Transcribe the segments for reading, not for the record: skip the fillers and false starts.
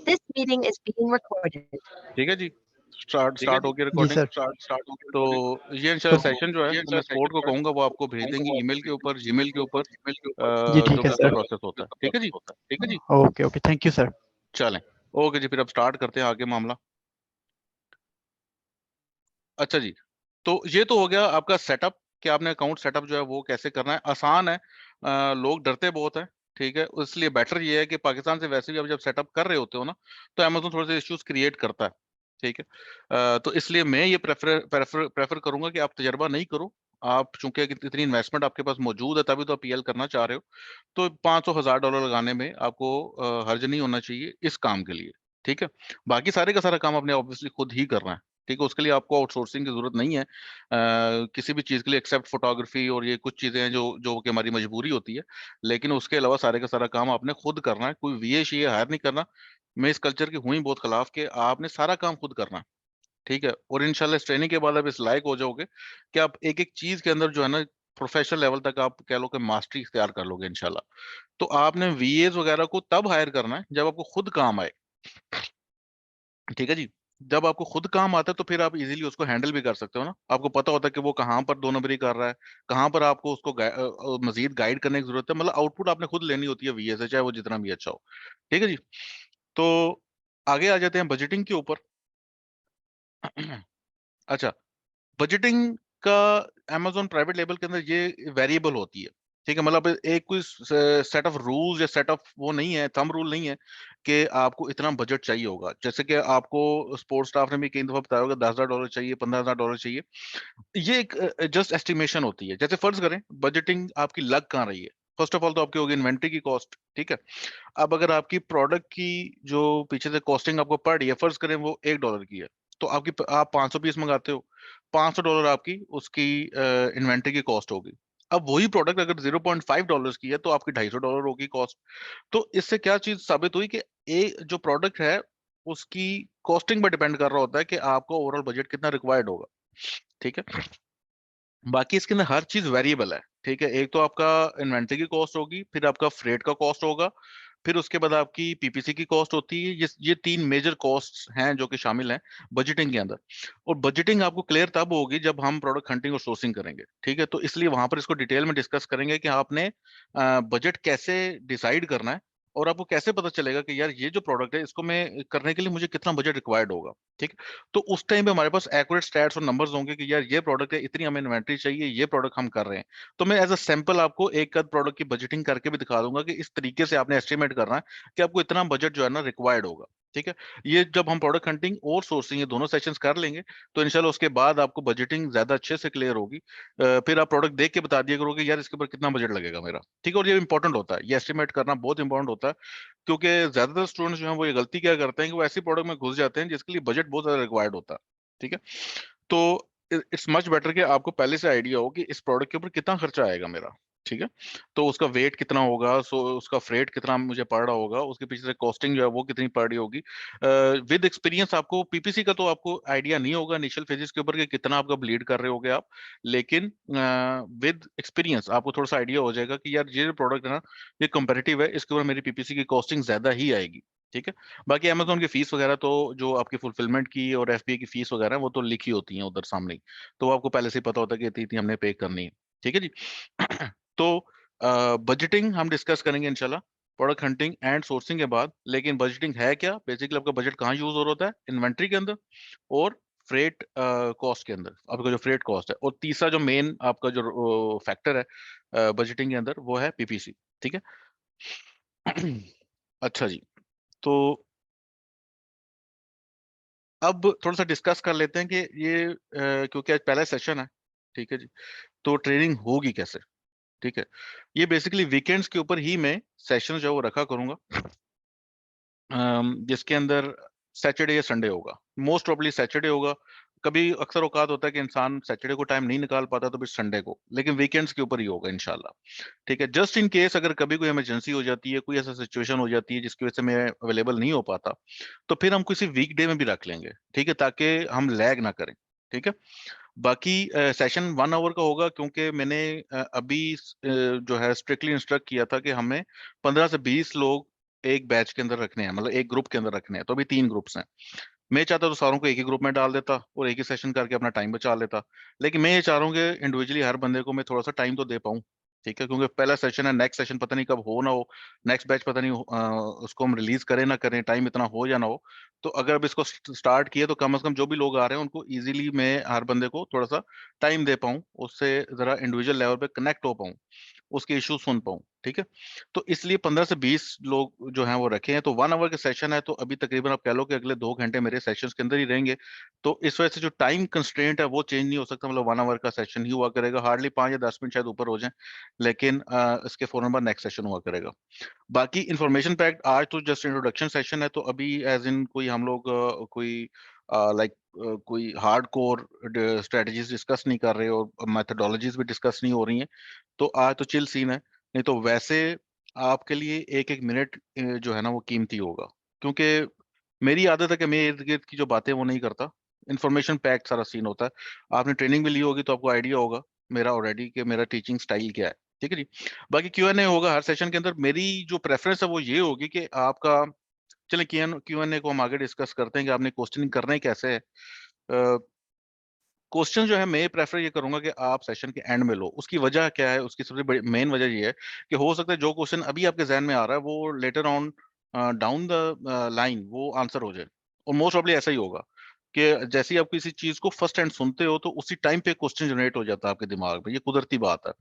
This meeting is being recorded. ठीक है जी। Start होगी जी रिकॉर्डिंग। सर। तो ये इंशाल्लाह तो सेशन जो है वो मैं स्पोर्ट को कहूंगा, वो आपको भेज देंगे ईमेल के ऊपर, जीमेल के ऊपर, जी जो ठीक है कैसा सर। प्रोसेस होता है। ठीक है जी। Okay okay, thank you sir. चलें, ओके जी, फिर अब स्टार्ट करते हैं आगे मामला। अच्छा जी, तो ये तो हो गया आपका सेटअप कि आपने अकाउंट सेटअप जो है वो कैसे करना है। आसान है, लोग डरते बहुत हैं। ठीक है, इसलिए बेटर ये है कि पाकिस्तान से वैसे भी आप जब सेटअप कर रहे होते हो ना, तो अमेज़न थोड़े से इश्यूज क्रिएट करता है। ठीक है, तो इसलिए मैं ये प्रेफर प्रेफर प्रेफर करूंगा कि आप तजर्बा नहीं करो। आप चूंकि इतनी इन्वेस्टमेंट आपके पास मौजूद है, तभी तो आप पीएल करना चाह रहे हो, तो 500,000 लगाने में आपको हर्ज नहीं होना चाहिए इस काम के लिए। ठीक है, बाकी सारे का सारा काम आपने ऑब्वियसली खुद ही करना है। ठीक है, उसके लिए आपको आउटसोर्सिंग की जरूरत नहीं है किसी भी चीज के लिए, एक्सेप्ट फोटोग्राफी, और ये कुछ चीजें हैं जो जो कि हमारी मजबूरी होती है। लेकिन उसके अलावा सारे का सारा काम आपने खुद करना है, कोई वीए शीए हायर नहीं करना। मैं इस कल्चर की हुई बहुत खिलाफ कि आपने सारा काम खुद करना है। ठीक है, और इंशाल्लाह इस ट्रेनिंग के बाद आप इस लायक हो जाओगे कि आप एक एक चीज के अंदर जो है ना, प्रोफेशनल लेवल तक आप कह लो कि मास्टरी इख्तियार कर लोगे इंशाल्लाह। तो आपने वीएस वगैरह को तब हायर करना है जब आपको खुद काम आए। ठीक है जी, जब आपको खुद काम आता है तो फिर आप इजीली उसको हैंडल भी कर सकते हो ना। आपको पता होता है कि वो कहाँ पर दो नंबरी कर रहा है, कहाँ पर आपको उसको मजीद गाइड करने की जरूरत है। मतलब आउटपुट आपने खुद लेनी होती है वीए से, चाहे वो जितना भी अच्छा हो। ठीक है जी, तो आगे आ जाते हैं बजटिंग के ऊपर। अच्छा, बजटिंग का amazon प्राइवेट लेबल के अंदर ये वेरिएबल होती है। ठीक है, मतलब एक कोई सेट ऑफ रूल्स या सेट ऑफ वो नहीं है, थंब रूल नहीं है कि आपको इतना बजट चाहिए होगा। जैसे कि आपको स्पोर्ट्स स्टाफ ने भी कई दफा बताया होगा $10,000 चाहिए, $15,000 चाहिए। ये एक जस्ट एस्टिमेशन होती है। जैसे फर्ज करें बजटिंग आपकी लग कहाँ रही है। फर्स्ट ऑफ ऑल तो आपकी होगी इन्वेंट्री की कॉस्ट। ठीक है, अब अगर आपकी प्रोडक्ट की जो पीछे से कॉस्टिंग आपको पड़ रही है, फर्ज करें वो $1 की है, तो आप 500 पीस मंगाते हो, $500 आपकी उसकी इन्वेंट्री की कॉस्ट होगी। अब वही प्रोडक्ट अगर $0.5 की है तो आपकी $250 होगी कॉस्ट। तो इससे क्या चीज साबित हुई कि जो प्रोडक्ट है उसकी कॉस्टिंग पर डिपेंड कर रहा होता है कि आपका ओवरऑल बजट कितना रिक्वायर्ड होगा। ठीक है, बाकी इसके अंदर हर चीज वेरिएबल है। ठीक है, एक तो आपका इन्वेंट्री की कॉस्ट होगी, फिर आपका फ्रेट का कॉस्ट होगा, फिर उसके बाद आपकी पीपीसी की कॉस्ट होती है। ये तीन मेजर कॉस्ट्स हैं जो कि शामिल हैं बजटिंग के अंदर। और बजटिंग आपको क्लियर तब होगी जब हम प्रोडक्ट हंटिंग और सोर्सिंग करेंगे। ठीक है, तो इसलिए वहां पर इसको डिटेल में डिस्कस करेंगे कि आपने बजट कैसे डिसाइड करना है, और आपको कैसे पता चलेगा कि यार ये जो प्रोडक्ट है इसको मैं करने के लिए मुझे कितना बजट रिक्वायर्ड होगा। ठीक, तो उस टाइम पे हमारे पास एक्यूरेट स्टैट्स और नंबर्स होंगे कि यार ये प्रोडक्ट है, इतनी हमें इन्वेंट्री चाहिए, ये प्रोडक्ट हम कर रहे हैं। तो मैं एज अ सैंपल आपको एक आध प्रोडक्ट की बजटिंग करके भी दिखा दूंगा कि इस तरीके से आपने एस्टिमेट करना है कि आपको इतना बजट जो है ना रिक्वायर्ड होगा। ठीक है, ये जब हम प्रोडक्ट हंटिंग और सोर्सिंग ये दोनों सेशंस कर लेंगे तो इंशाल्लाह उसके बाद आपको बजटिंग ज्यादा अच्छे से क्लियर होगी। फिर आप प्रोडक्ट देख के बता दिया करोगे यार इसके ऊपर कितना बजट लगेगा मेरा। ठीक है, और ये इंपॉर्टेंट होता है, ये एस्टिमेट करना बहुत इंपॉर्टेंट होता है, क्योंकि ज्यादातर स्टूडेंट्स जो हैं वो ये गलती क्या करते हैं कि वो ऐसी प्रोडक्ट में घुस जाते हैं जिसके लिए बजट बहुत ज्यादा रिक्वायर्ड होता है। ठीक है, तो इट्स मच बेटर कि आपको पहले से आइडिया हो कि इस प्रोडक्ट के ऊपर कितना खर्चा आएगा मेरा। ठीक है, तो उसका वेट कितना होगा, सो उसका फ्रेट कितना मुझे पड़ रहा होगा, उसके पीछे से कॉस्टिंग जो है वो कितनी पड़ रही होगी। विद एक्सपीरियंस आपको पीपीसी का तो आपको आइडिया नहीं होगा इनिशियल फेजेस के ऊपर कि कितना आपका ब्लीड कर रहे होगे आप, लेकिन विद एक्सपीरियंस आपको थोड़ा सा आइडिया हो जाएगा कि यार ये जो प्रोडक्ट है ना ये कंपेरेटिव है, इसके ऊपर मेरी पीपीसी की कॉस्टिंग ज्यादा ही आएगी। ठीक है, बाकी अमेजोन की फीस वगैरह तो जो आपकी फुलफिलमेंट की और एफबीए की फीस वगैरह वो तो लिखी होती हैं उधर सामने ही, तो आपको पहले से ही पता होता है कि इतनी इतनी हमने पे करनी है। ठीक है जी। तो बजटिंग हम डिस्कस करेंगे इंशाल्लाह प्रोडक्ट हंटिंग एंड सोर्सिंग के बाद। लेकिन बजटिंग है क्या, बेसिकली आपका बजट कहाँ यूज हो रहा होता है, इन्वेंट्री के अंदर और फ्रेट कॉस्ट के अंदर, आपका जो फ्रेट कॉस्ट है। और तीसरा जो मेन आपका जो फैक्टर है बजटिंग के अंदर वो है पीपीसी। ठीक है। अच्छा जी, तो अब थोड़ा सा डिस्कस कर लेते हैं कि ये क्योंकि आज पहला सेशन है। ठीक है जी, तो ट्रेनिंग होगी कैसे। ठीक है, ये बेसिकली वीकेंड्स के ऊपर ही मैं सेशन जो है वो रखा करूंगा, जिसके अंदर सैटरडे या संडे होगा, मोस्ट प्रॉब्ली सैटरडे होगा। कभी अक्सर औकात होता है कि इंसान सैटरडे को टाइम नहीं निकाल पाता तो फिर संडे को, लेकिन वीकेंड्स के ऊपर ही होगा इंशाल्लाह। ठीक है, जस्ट इन केस अगर कभी कोई इमरजेंसी हो जाती है, कोई ऐसा सिचुएशन हो जाती है जिसकी वजह से मैं अवेलेबल नहीं हो पाता, तो फिर हम किसी वीकडे में भी रख लेंगे। ठीक है, ताकि हम लैग ना करें। ठीक है, बाकी सेशन 1 आवर का होगा, क्योंकि मैंने अभी जो है स्ट्रिक्टली इंस्ट्रक्ट किया था कि हमें 15 से 20 लोग एक बैच के अंदर रखने हैं, मतलब एक ग्रुप के अंदर रखने हैं, तो अभी 3 ग्रुप्स हैं। मैं चाहता तो सारों को एक ही ग्रुप में डाल देता और एक ही सेशन करके अपना टाइम बचा लेता, लेकिन मैं ये चाह रहा हूँ कि इंडिविजुअली हर बंदे को मैं थोड़ा सा टाइम तो दे पाऊँ। ठीक है, क्योंकि पहला सेशन है, नेक्स्ट सेशन पता नहीं कब हो ना हो, नेक्स्ट बैच पता नहीं उसको हम रिलीज करें ना करें, टाइम इतना हो या ना हो। तो अगर अब इसको स्टार्ट किए तो कम से कम जो भी लोग आ रहे हैं उनको इजीली मैं हर बंदे को थोड़ा सा टाइम दे पाऊँ, उससे जरा इंडिविजुअल लेवल पे कनेक्ट हो पाऊँ, उसके इशू सुन पाऊँ। ठीक है, तो इसलिए 15 से 20 लोग जो हैं वो रखे हैं। तो 1 आवर के सेशन है, तो अभी तकरीबन आप कह लो कि अगले 2 घंटे मेरे सेशंस के अंदर ही रहेंगे। तो इस वजह से जो टाइम कंस्ट्रेंट है वो चेंज नहीं हो सकता, मतलब 1 आवर का सेशन ही हुआ करेगा, हार्डली 5 या 10 मिनट शायद ऊपर हो जाए, लेकिन इसके फौरन बाद नेक्स्ट सेशन हुआ करेगा। बाकी इंफॉर्मेशन पैक्ड, आज तो जस्ट इंट्रोडक्शन सेशन है, तो अभी एज इन कोई हम लोग कोई लाइक कोई हार्ड कोर स्ट्रेटजीज डिस्कस नहीं कर रहे और मेथडोलॉजीज भी डिस्कस नहीं हो रही हैं। तो आज तो चिल सीन है, नहीं तो वैसे आपके लिए एक एक मिनट जो है ना वो कीमती होगा, क्योंकि मेरी आदत है कि मैं इर्द गिर्द की जो बातें वो नहीं करता, इन्फॉर्मेशन पैक सारा सीन होता है। आपने ट्रेनिंग भी ली होगी तो आपको आइडिया होगा मेरा ऑलरेडी कि मेरा टीचिंग स्टाइल क्या है। ठीक है जी, बाकी Q&A होगा हर सेशन के अंदर। मेरी जो प्रेफरेंस है वो ये होगी कि आपका, चलिए Q&A को हम आगे डिस्कस करते हैं कि आपने क्वेश्चनिंग करना ही कैसे है। क्वेश्चन जो है मैं प्रेफर ये करूंगा कि आप सेशन के एंड में लो। उसकी वजह क्या है, उसकी सबसे बड़ी मेन वजह ये है कि हो सकता है जो क्वेश्चन अभी आपके जहन में आ रहा है वो later on down the line वो आंसर हो जाए, और मोस्ट प्रॉब्ली ऐसा ही होगा कि जैसे ही आप किसी चीज को फर्स्ट हैंड सुनते हो तो उसी टाइम पे क्वेश्चन जनरेट हो जाता है आपके दिमाग में, ये कुदरती बात है।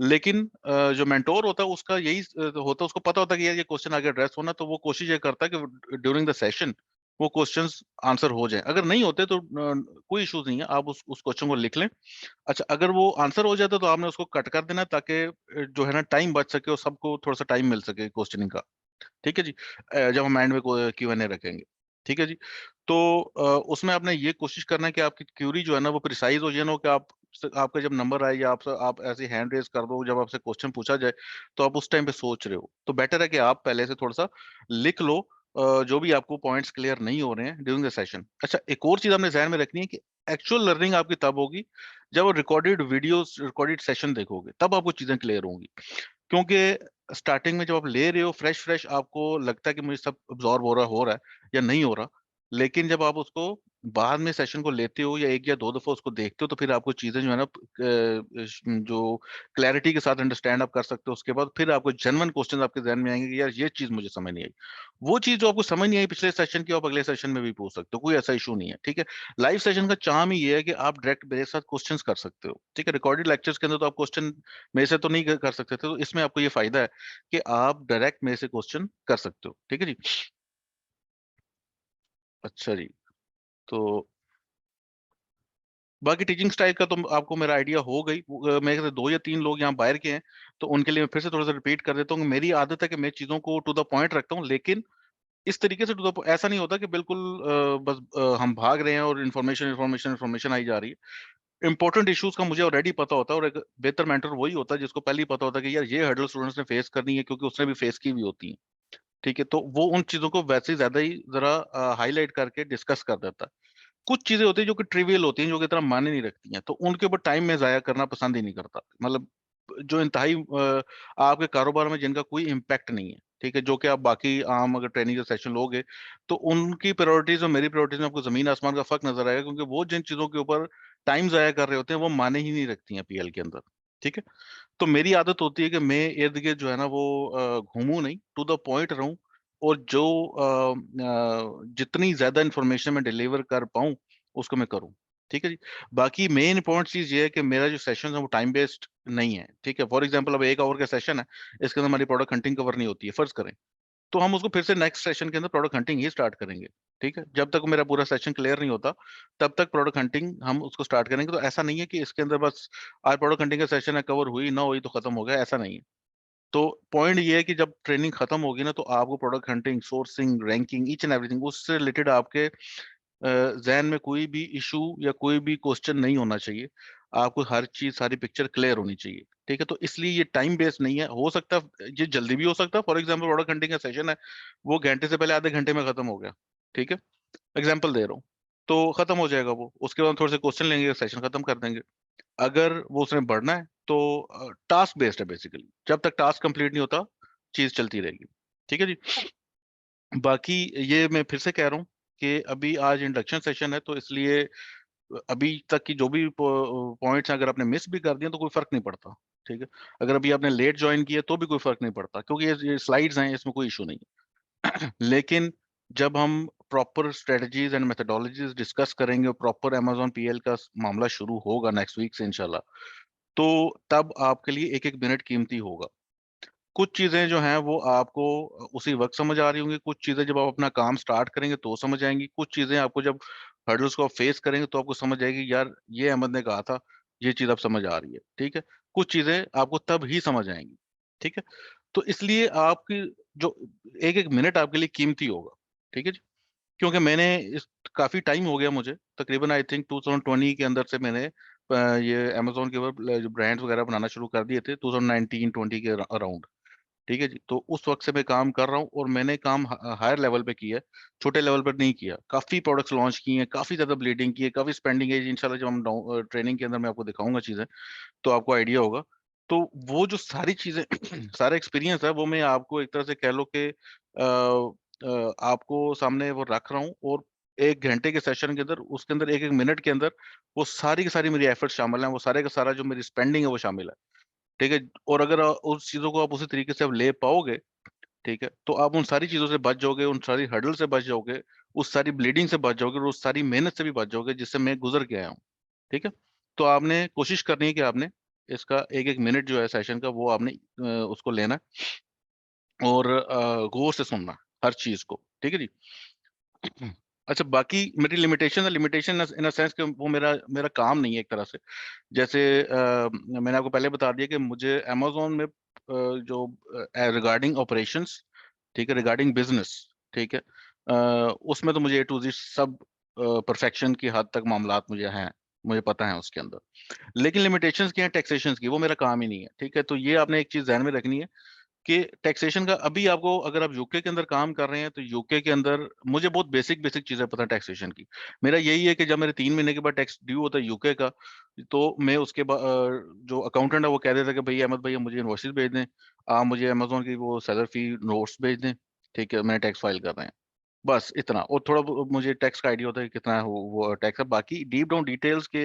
लेकिन जो मेंटोर होता है उसका यही होता है, उसको पता होता है कि यार ये क्वेश्चन आगे एड्रेस होना, तो वो कोशिश ये करता है कि ड्यूरिंग द सेशन वो क्वेश्चंस आंसर हो जाए। अगर नहीं होते तो कोई इश्यूज नहीं है, आप उस क्वेश्चन को लिख लें। अच्छा, अगर वो आंसर हो जाता तो आपने उसको कट कर देना, ताकि जो है ना टाइम बच सके और सबको थोड़ा सा टाइम मिल सके क्वेश्चनिंग का। ठीक है जी, जब हम एंड में Q&A रखेंगे। ठीक है जी, तो उसमें आपने ये कोशिश करना है कि आपकी क्यूरी जो है ना वो प्रिसाइज हो जाए ना, कि आपका जब नंबर आए या आप ऐसे हैंड रेज कर दो, जब आपसे क्वेश्चन पूछा जाए तो आप उस टाइम पे सोच रहे हो, तो बेटर है कि आप पहले से थोड़ा सा लिख लो जो भी आपको पॉइंट्स क्लियर नहीं हो रहे हैं ड्यूरिंग द सेशन। अच्छा, एक और चीज आपने ध्यान में रखनी है कि एक्चुअल लर्निंग आपकी तब होगी जब रिकॉर्डेड वीडियोस, रिकॉर्डेड सेशन देखोगे, तब आपको चीजें क्लियर होंगी। क्योंकि स्टार्टिंग में जब आप ले रहे हो फ्रेश फ्रेश, आपको लगता है कि मुझे सब अब्जॉर्ब हो रहा है या नहीं हो रहा, लेकिन जब आप उसको बाद में सेशन को लेते हो या 1 या 2 दफा उसको देखते हो, तो फिर आपको चीजें जो है ना जो क्लैरिटी के साथ अंडरस्टैंड आप कर सकते हो। उसके बाद फिर आपको जेन्युइन क्वेश्चन आपके ध्यान में आएंगे कि यार ये चीज मुझे समझ नहीं आई, वो चीज जो आपको समझ नहीं आई पिछले सेशन की आप अगले सेशन में भी पूछ सकते हो, कोई ऐसा इशू नहीं है। ठीक है, लाइव सेशन का चार्म ही ये है कि आप डायरेक्ट मेरे साथ क्वेश्चंस कर सकते हो। ठीक है, रिकॉर्डेड लेक्चर्स के अंदर तो आप क्वेश्चन मेरे से तो नहीं कर सकते थे, तो इसमें आपको ये फायदा है कि आप डायरेक्ट मेरे से क्वेश्चन कर सकते हो। ठीक है जी, अच्छा जी, तो बाकी टीचिंग स्टाइल का तो आपको मेरा आइडिया हो गई। मेरे ख्याल से 2 या 3 लोग यहाँ बाहर के हैं, तो उनके लिए मैं फिर से थोड़ा सा रिपीट कर देता हूँ। मेरी आदत है कि मैं चीजों को टू द पॉइंट रखता हूँ, लेकिन इस तरीके से टू द, ऐसा नहीं होता कि बिल्कुल बस हम भाग रहे हैं और इन्फॉर्मेशन इन्फॉर्मेशन इन्फॉर्मेशन आई जा रही है। इंपॉर्टेंट इश्यूज का मुझे ऑलरेडी पता होता है, और एक बेहतर मेंटर वही होता है जिसको पहले ही पता होता है कि यार ये हर्डल स्टूडेंट्स ने फेस करनी है, क्योंकि उसने भी फेस की भी होती है। ठीक है, तो वो उन चीजों को वैसे ही ज्यादा ही जरा हाईलाइट करके डिस्कस कर देता है। कुछ चीजें होती है जो कि ट्रिवियल होती हैं, जो कि इतना मायने नहीं रखती हैं, तो उनके ऊपर टाइम में जाया करना पसंद ही नहीं करता। मतलब जो इंतहाई आपके कारोबार में जिनका कोई इम्पैक्ट नहीं है, ठीक है, जो कि आप बाकी आम अगर ट्रेनिंग का सेशन लोगे तो उनकी प्रायोरिटीज और मेरी प्रायोरिटीज में आपको जमीन आसमान का फर्क नजर आएगा, क्योंकि वो जिन चीजों के ऊपर टाइम जाया कर रहे होते हैं वो माने ही नहीं रखती हैं PL के अंदर। ठीक है, तो मेरी आदत होती है कि मैं इर्द गिर्द जो है ना वो घूमूं नहीं, टू द पॉइंट रहूं, और जो जितनी ज्यादा इंफॉर्मेशन मैं डिलीवर कर पाऊं उसको मैं करूं। ठीक है जी, बाकी मेन इंपॉर्टेंट चीज ये है कि मेरा जो सेशन है वो टाइम बेस्ड नहीं है। ठीक है, फॉर एग्जांपल अब 1 आवर का सेशन है, इसके अंदर हमारी प्रोडक्ट हंटिंग कवर नहीं होती है फर्ज करें, तो हम उसको फिर से नेक्स्ट सेशन के अंदर प्रोडक्ट हंटिंग ही स्टार्ट करेंगे। ठीक है, जब तक मेरा पूरा सेशन क्लियर नहीं होता तब तक प्रोडक्ट हंटिंग हम उसको स्टार्ट करेंगे। तो ऐसा नहीं है कि इसके अंदर बस आज प्रोडक्ट हंटिंग का सेशन है, कवर हुई ना हुई तो खत्म हो गया, ऐसा नहीं है। तो पॉइंट ये है कि जब ट्रेनिंग खत्म होगी ना, तो आपको product hunting, sourcing, ranking, each and everything उससे रिलेटेड आपके जहन में कोई भी इशू या कोई भी क्वेश्चन नहीं होना चाहिए। आपको हर चीज, सारी पिक्चर क्लियर होनी चाहिए। ठीक है, तो इसलिए ये टाइम बेस्ड नहीं है। हो सकता है ये जल्दी भी हो सकता है, फॉर एग्जाम्पल प्रोडक्ट हंटिंग का सेशन है, वो घंटे से पहले आधे घंटे में खत्म हो गया। ठीक है, एग्जाम्पल दे रहा हूँ, तो खत्म हो जाएगा वो, उसके बाद थोड़े से क्वेश्चन लेंगे, सेशन खत्म कर देंगे। अगर वो उसमें बढ़ना है तो टास्क बेस्ड है बेसिकली, जब तक टास्क कंप्लीट नहीं होता चीज चलती रहेगी। ठीक है जी। बाकी ये मैं फिर से कह रहा हूँ कि अभी आज इंडक्शन सेशन है, तो इसलिए अभी तक की जो भी पॉइंट्स अगर आपने मिस भी कर दिए तो कोई फर्क नहीं पड़ता। ठीक है, अगर अभी आपने लेट ज्वाइन किया तो भी कोई फर्क नहीं पड़ता, क्योंकि ये स्लाइड्स हैं, इसमें कोई इशू नहीं है। लेकिन जब हम proper strategies and methodologies discuss करेंगे, प्रॉपर Amazon PL का मामला शुरू होगा नेक्स्ट वीक से इंशाल्लाह, तो तब आपके लिए एक एक मिनट कीमती होगा। कुछ चीजें जो हैं वो आपको उसी वक्त समझ आ रही होंगी, कुछ चीजें जब आप अपना काम स्टार्ट करेंगे तो समझ आएंगी, कुछ चीजें आपको जब हर्डल्स को आप फेस करेंगे तो आपको समझ आएगी, यार ये अहमद ने कहा था, ये चीज अब समझ आ रही है। ठीक है, कुछ चीजें आपको तब ही समझ आएंगी। ठीक है, तो इसलिए आपकी जो एक एक मिनट आपके लिए कीमती होगा। ठीक है जी, क्योंकि मैंने इस काफी टाइम हो गया मुझे, तकरीबन आई थिंक 2020 के अंदर से मैंने ये अमेजोन के ऊपर जो ब्रांड्स वगैरह बनाना शुरू कर दिए थे 2019-20 के अराउंड। ठीक है जी, तो उस वक्त से मैं काम कर रहा हूँ और मैंने काम हायर लेवल पे किया है, छोटे लेवल पर नहीं किया। काफी प्रोडक्ट्स लॉन्च किए हैं, काफी ज्यादा ब्लीडिंग की है, काफी स्पेंडिंग है। इंशाल्लाह जब हम ट्रेनिंग के अंदर मैं आपको दिखाऊंगा चीजें, तो आपको आइडिया होगा। तो वो जो सारी चीजें सारा एक्सपीरियंस है वो मैं आपको एक तरह से कह लो कि आपको सामने वो रख रहा हूँ, और 1 घंटे के सेशन के अंदर, उसके अंदर एक एक मिनट के अंदर वो सारी की सारी मेरी एफर्ट शामिल हैं, वो सारे का सारा जो मेरी स्पेंडिंग है वो शामिल है। ठीक है, और अगर उस चीजों को आप उसी तरीके से आप ले पाओगे, ठीक है, तो आप उन सारी चीजों से बच जाओगे, उन सारी हर्डल से बच जाओगे, उस सारी ब्लीडिंग से बच जाओगे, और उस सारी मेहनत से भी बच जाओगे जिससे मैं गुजर के आया हूँ। ठीक है, तो आपने कोशिश करनी है कि आपने इसका एक एक मिनट जो है सेशन का, वो आपने उसको लेना है, और गौर से सुनना है हर चीज को। ठीक है जी। अच्छा, बाकी मेरी लिमिटेशन है, लिमिटेशन इन सेंस कि वो मेरा मेरा काम नहीं है एक तरह से। जैसे मैंने आपको पहले बता दिया कि मुझे अमेजोन में जो रिगार्डिंग ऑपरेशंस, ठीक है, रिगार्डिंग बिजनेस, ठीक है, उसमें तो मुझे A to Z सब परफेक्शन की हद तक मामलात मुझे हैं, मुझे पता है उसके अंदर। लेकिन लिमिटेशंस की हैं, टैक्सेशंस की, वो मेरा काम ही नहीं है। ठीक है, तो ये आपने एक चीज ध्यान में रखनी है कि टैक्सेशन का अभी आपको, अगर आप यूके के अंदर काम कर रहे हैं तो यूके के अंदर मुझे बहुत बेसिक बेसिक चीजें पता है टैक्सेशन की। मेरा यही है कि जब मेरे 3 महीने के बाद टैक्स ड्यू होता है यूके का, तो मैं उसके बाद जो अकाउंटेंट है वो कह देता है कि भैया अहमद भैया मुझे इनवॉइसेस भेज दें, आप मुझे अमेजोन की वो सैलर फी नोट्स भेज दें। ठीक है, मैंने टैक्स फाइल कर रहे हैं, बस इतना। और थोड़ा मुझे टैक्स का आइडिया होता है कि कितना है वो टैक्स है। बाकी डीप डाउन डिटेल्स के,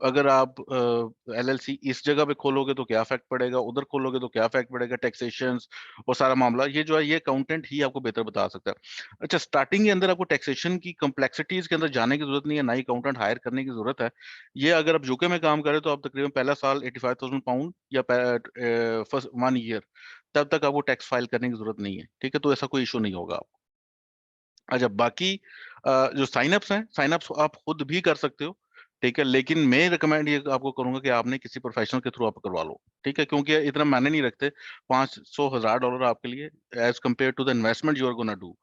अगर आप LLC इस जगह पे खोलोगे तो क्या इफेक्ट पड़ेगा, उधर खोलोगे तो क्या इफेक्ट पड़ेगा, टैक्सेशन और सारा मामला, ये जो है ये अकाउंटेंट ही आपको बेहतर बता सकता है। अच्छा, स्टार्टिंग के अंदर आपको टैक्सेशन की कम्प्लेक्सिटीज के अंदर जाने की जरूरत नहीं है, ना ही अकाउंटेंट हायर करने की जरूरत है। ये अगर आप यूके में काम करें तो आप तकरीबन पहला साल 85,000 पाउंड या फर्स्ट 1 ईयर, तब तक आपको टैक्स फाइल करने की जरूरत नहीं है। ठीक है, तो ऐसा कोई इशू नहीं होगा। अच्छा, बाकी जो साइनअप्स हैं, साइनअप्स आप खुद भी कर सकते हो। ठीक है, लेकिन मैं रिकमेंड ये आपको करूंगा कि आपने किसी प्रोफेशनल के थ्रू आप करवा लो। ठीक है, क्योंकि इतना मायने नहीं रखते $500,000 आपके लिए, as compare to the investment you are gonna do.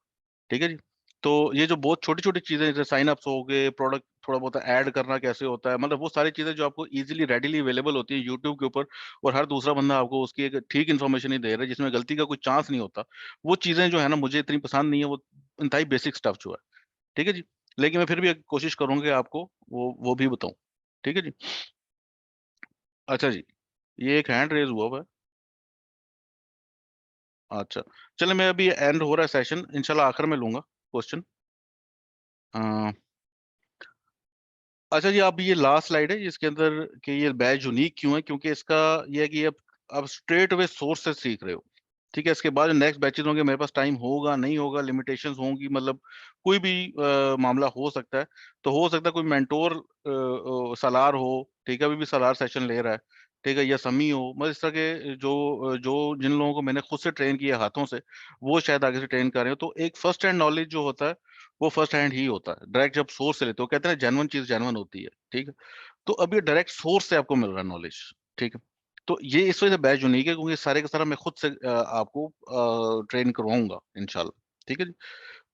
ठीक है जी। तो ये जो बहुत छोटी छोटी चीजें, जैसे साइन अप्स हो गए, प्रोडक्ट थोड़ा बहुत ऐड करना कैसे होता है, मतलब वो सारी चीजें जो आपको इजीली रेडीली अवेलेबल होती है यूट्यूब के ऊपर, और हर दूसरा बंदा आपको उसकी एक ठीक इन्फॉर्मेशन ही दे रहा है जिसमें गलती का कोई चांस नहीं होता। वो चीजें जो है ना, मुझे इतनी पसंद नहीं है, वो इंतहाई बेसिक स्टफ जो है। ठीक है जी, लेकिन मैं फिर भी कोशिश करूंगा कि आपको वो भी बताऊं। ठीक है जी। अच्छा जी, ये एक हैंड रेज हुआ हुआ है। अच्छा, चलो, मैं अभी एंड हो रहा है सेशन, इंशाल्लाह आखिर में लूंगा क्वेश्चन। अच्छा जी, अब ये लास्ट स्लाइड है जिसके अंदर कि ये बैच यूनिक क्यों है, क्योंकि इसका ये है कि अब स्ट्रेट अवे सोर्स से सीख रहे हो। ठीक है, इसके बाद जो नेक्स्ट बैचेस होंगे, मेरे पास टाइम होगा नहीं होगा, लिमिटेशंस होंगी, मतलब कोई भी मामला हो सकता है। तो हो सकता है कोई मेंटोर सलार हो, ठीक है, अभी भी सलार सेशन ले रहा है, ठीक है, या समी हो, मतलब इस तरह के जो जिन लोगों को मैंने खुद से ट्रेन किया हाथों से, वो शायद आगे से ट्रेन कर रहे हो। तो एक फर्स्ट हैंड नॉलेज जो होता है वो फर्स्ट हैंड ही होता है, डायरेक्ट जब सोर्स से लेते हो, कहते हैं जेन्युइन चीज जेन्युइन होती है। ठीक है, तो अब ये डायरेक्ट सोर्स से आपको मिल रहा है नॉलेज। ठीक है, तो ये इस वजह से बैच यूनिक है, क्योंकि सारे का सारा मैं खुद से आपको ट्रेन करवाऊंगा इंशाल्लाह। ठीक है जी।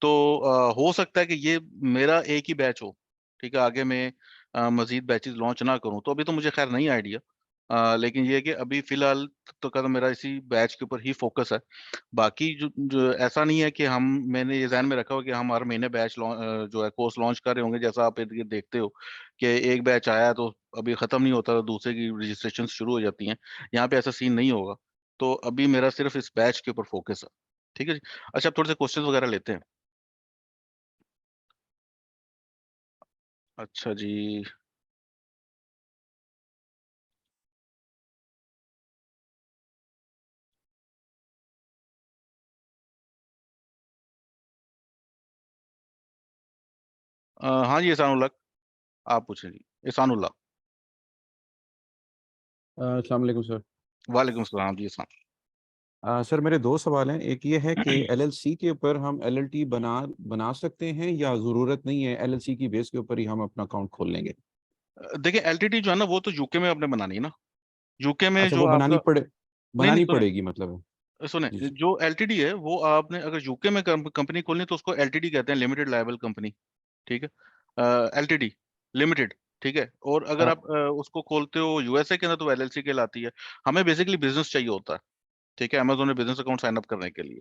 तो हो सकता है कि ये मेरा एक ही बैच हो। ठीक है, आगे मैं मजीद बैचेस लॉन्च ना करूं, तो अभी तो मुझे खैर नहीं आइडिया। लेकिन ये है कि अभी फिलहाल तो का तो मेरा इसी बैच के ऊपर ही फोकस है। बाकी जो ऐसा नहीं है कि मैंने ये ध्यान में रखा हो कि हम हर महीने बैच जो है कोर्स लॉन्च कर रहे होंगे, जैसा आप ये देखते हो कि एक बैच आया तो अभी खत्म नहीं होता, तो दूसरे की रजिस्ट्रेशन शुरू हो जाती हैं। यहाँ पे ऐसा सीन नहीं होगा। तो अभी मेरा सिर्फ इस बैच के ऊपर फोकस है। ठीक है जी। अच्छा, अब थोड़े से क्वेश्चन वगैरह लेते हैं। अच्छा जी, हाँ जी, एहसानुल्लाह, आप पूछें जी। एहसानुल्लाह। अस्सलाम वालेकुम सर। वालेकुम सलाम जी। सर मेरे दो सवाल हैं। एक ये है कि एलएलसी के ऊपर हम एलएलटी बना बना सकते हैं या ज़रूरत नहीं है, एलएलसी की बेस के ऊपर ही हम अपना अकाउंट खोल लेंगे? देखिए, एलटीडी जो है ना वो तो यूके में आपने बनानी है ना। यूके में अच्छा, जो वो आपका, नहीं नहीं, बनानी सुने पड़ेगी मतलब? सुने, जी जी। जो एलटीडी है वो आपने अगर यूके में कंपनी खोलनी है तो उसको एलटीडी कहते हैं, लिमिटेड लायबल कंपनी। ठीक है, एलटीडी लिमिटेड। ठीक है, और अगर अ, आप उसको खोलते हो यूएसए के अंदर तो एलएलसी कहलाती है। हमें बेसिकली बिजनेस चाहिए होता है। ठीक है, अमेजोन में बिजनेस अकाउंट साइन अप करने के लिए।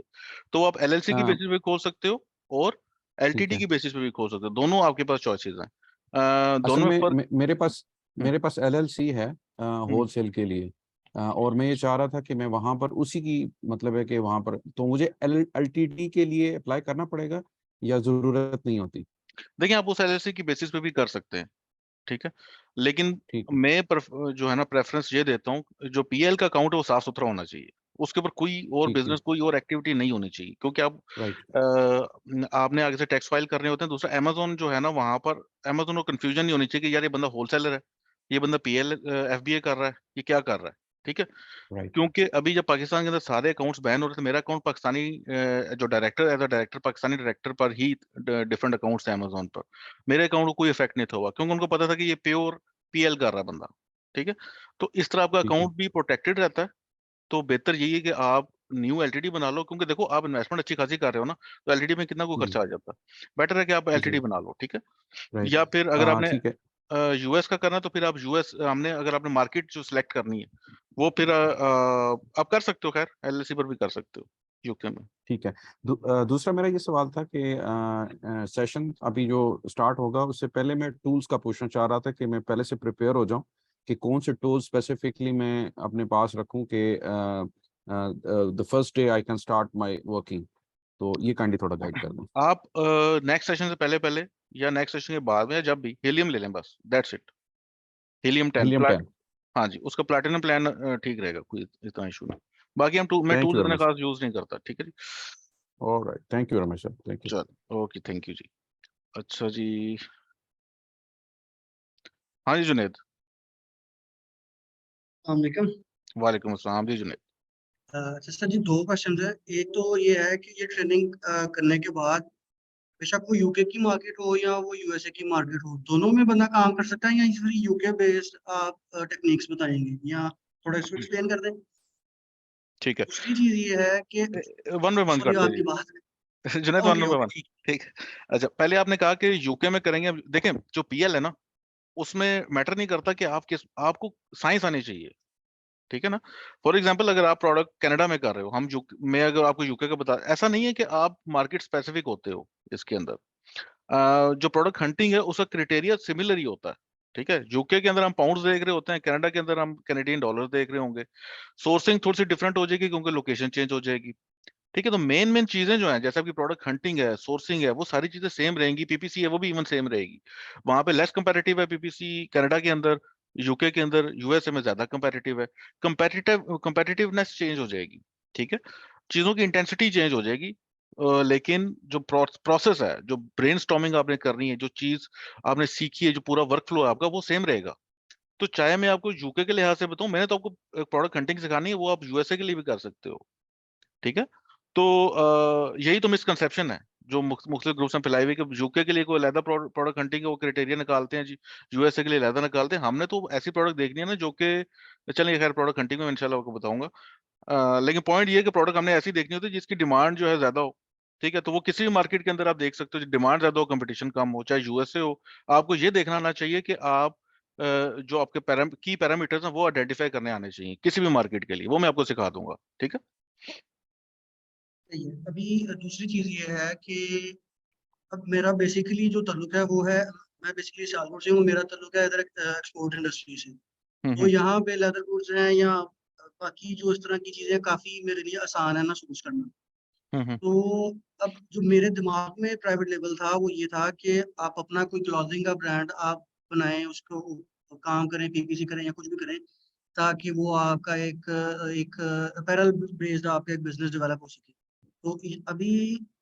तो आप एलएलसी की अ, बेसिस पे खोल सकते हो और ठीक एलटीडी है। की बेसिस पे भी खोल सकते हो। दोनों आपके पास चॉइसेस हैं। असल दोनों में में फर्क। हम्म, मेरे पास एलएलसी है हम्म। होलसेल के लिए। और मैं ये चाह रहा था कि मैं वहाँ पर उसी की मतलब है कि वहाँ पर तो मुझे एलटीडी के लिए अप्लाई करना पड़ेगा या ज़रूरत नहीं होती? देखिए, आप उस एलएलसी की बेसिस पे भी कर सकते हैं। ठीक है, लेकिन ठीक है। मैं जो है ना प्रेफरेंस ये देता हूँ, जो पीएल का अकाउंट है वो साफ सुथरा होना चाहिए। उसके ऊपर कोई और ठीक है। बिजनेस, कोई और एक्टिविटी नहीं होनी चाहिए, क्योंकि आप राइट। आपने आगे से टैक्स फाइल करने होते हैं। दूसरा, अमेजोन जो है ना, वहां पर अमेजोन को कंफ्यूजन नहीं होनी चाहिए कि यार ये बंदा होलसेलर है, ये बंदा पीएल एफबीए कर रहा है, ये क्या कर रहा है। ठीक है, राइट। क्योंकि अभी जब पाकिस्तान के अंदर सारे अकाउंट्स बैन हो रहे थे, मेरा अकाउंट पाकिस्तानी जो director, as a director Pakistani director पर ही डिफरेंट अकाउंट्स हैं अमेजोन पर। मेरे अकाउंट को कोई इफेक्ट नहीं था हुआ, क्योंकि उनको पता था कि ये प्योर पीएल कर रहा है बंदा। ठीक है, तो इस तरह आपका ठीक है। अकाउंट भी प्रोटेक्टेड रहता है। तो बेहतर यही है कि आप न्यू एलटीडी बना लो, क्योंकि देखो आप इन्वेस्टमेंट अच्छी खासी कर रहे हो ना, तो एलटीडी में कितना कोई जी खर्चा आ जाता है। बेटर है कि आप जी। एलटीडी बना लो। ठीक है, राइट। या फिर अगर आपने ठीक है। यूएस का करना है, तो फिर आप यूएस, हमने अगर आपने मार्केट जो सिलेक्ट करनी है वो फिर आप कर सकते हो। खैर, एलएलसी पर भी कर सकते हो यूके में। ठीक है। दूसरा मेरा ये सवाल था कि सेशन अभी जो स्टार्ट होगा उससे पहले मैं टूल्स का पूछना चाह रहा था कि मैं पहले से प्रिपेयर हो जाऊं कि कौन से टूल्स स्पेसिफिकली मैं अपने पास रखूं कि the first day I can start my working. तो ये काइंडली थोड़ा गाइड कर दूं। आप नेक्स्ट सेशन से पहले पहले या नेक्स्ट सेशन के बाद में या जब भी हीलियम ले लें, बस that's it. Helium 10 helium plot. 10। हाँ जी, उसका प्लैटिनम प्लान ठीक रहेगा, कोई इतना इशू नहीं। बाकी मैं थैंक यू टूल्स वेरी इतने मच। खास यूज नहीं करता। ठीक है जी। Alright, thank you very much sir, thank you. चलो, ओके, थैंक यू जी। अच्छा जी, हाँ जी जुनेद। वालेकुम। वालेकुम अस्सलाम जी जुनेद। सर जी, दो क्वेश्चन है। एक तो ये है कि ये ट्रेनिंग करने के बाद बेशक वो यूके की मार्केट हो या वो यूएसए की मार्केट हो, दोनों में बंदा काम कर सकता है या सिर्फ यूके बेस्ड आप टेक्निक्स बताएंगे, या थोड़ा इसको एक्सप्लेन कर दें। ठीक है, दूसरी चीज ये है कि वन बाय वन सॉरी करते हैं आपकी बात। जी। Junaid, one okay bye okay one. ठीक। ठीक है। अच्छा, पहले आपने कहा कि यूके में करेंगे। देखें, जो पीएल है ना, उसमें मैटर नहीं करता कि आप किस, आपको साइंस आनी चाहिए। ठीक है ना। फॉर एग्जाम्पल, अगर आप प्रोडक्ट कनाडा में कर रहे हो, मैं अगर आपको यूके का बता, ऐसा नहीं है कि आप मार्केट स्पेसिफिक होते हो इसके अंदर। जो प्रोडक्ट हंटिंग है उसका क्राइटेरिया सिमिलर ही होता है। ठीक है, यूके के अंदर हम पाउंड्स देख रहे होते हैं, कनाडा के अंदर हम कैनेडियन डॉलर देख रहे होंगे। सोर्सिंग थोड़ी सी डिफरेंट हो जाएगी क्योंकि लोकेशन चेंज हो जाएगी। ठीक है, तो मेन मेन चीजें जो हैं, जैसे आपकी प्रोडक्ट हंटिंग है, सोर्सिंग है, वो सारी चीजें सेम रहेंगी। पीपीसी है वो भी इवन सेम रहेगी। वहां पे लेस कंपैरेटिव है पीपीसी कनाडा के अंदर, यूके के अंदर, यूएसए में ज्यादा कंपैरेटिव है। कंपैरेटिवनेस चेंज हो जाएगी। ठीक है, चीजों की इंटेंसिटी चेंज हो जाएगी। लेकिन जो प्रोसेस है, जो ब्रेनस्टॉर्मिंग आपने करनी है, जो चीज आपने सीखी है, जो पूरा वर्क फ्लो है आपका, वो सेम रहेगा। तो चाहे मैं आपको यूके के लिहाज से बताऊं, मैंने तो आपको प्रोडक्ट हंटिंग सिखानी है, वो आप यूएसए के लिए भी कर सकते हो। ठीक है, तो यही तो मिसकंसेप्शन है जो मुख्तलिफ ग्रुप्स में फैलाई हुई कि यूके के लिए कोई अलहदा प्रोडक्ट हंटिंग का वो क्राइटेरिया निकालते हैं जी, यूएसए के लिए अलहदा निकालते हैं। हमने तो ऐसी प्रोडक्ट देखनी है ना जो कि, चलिए खैर, प्रोडक्ट हंटिंग में इंशाल्लाह आपको बताऊंगा। लेकिन पॉइंट ये है कि प्रोडक्ट हमने ऐसी देखनी होती है जिसकी डिमांड जो है ज्यादा हो। ठीक है, तो वो किसी भी मार्केट के अंदर आप देख सकते हो, डिमांड ज्यादा हो, कंपटीशन कम हो, चाहे यूएसए हो। आपको ये देखना आना चाहिए कि आप जो आपके की पैरामीटर्स हैं वो आइडेंटिफाई करने आने चाहिए किसी भी मार्केट के लिए, वो मैं आपको सिखा दूंगा। ठीक है। सही है। अभी दूसरी चीज ये है कि अब मेरा बेसिकली जो ताल्लुक है वो है, मैं बेसिकली सियालकोट से हूँ, मेरा ताल्लुक है इधर एक्सपोर्ट इंडस्ट्री से। तो हम्म। यहाँ पे लेदर गुड्स हैं या बाकी जो इस तरह की चीजें काफी मेरे लिए आसान है महसूस करना। तो अब जो मेरे दिमाग में प्राइवेट लेबल था वो ये था कि आप अपना कोई क्लॉथिंग का ब्रांड आप बनाएं, उसको काम करें, पीपीसी करें या कुछ भी करें, ताकि वो आपका एक अपैरल बेस्ड आपका एक बिजनेस डेवलप हो सके। तो अभी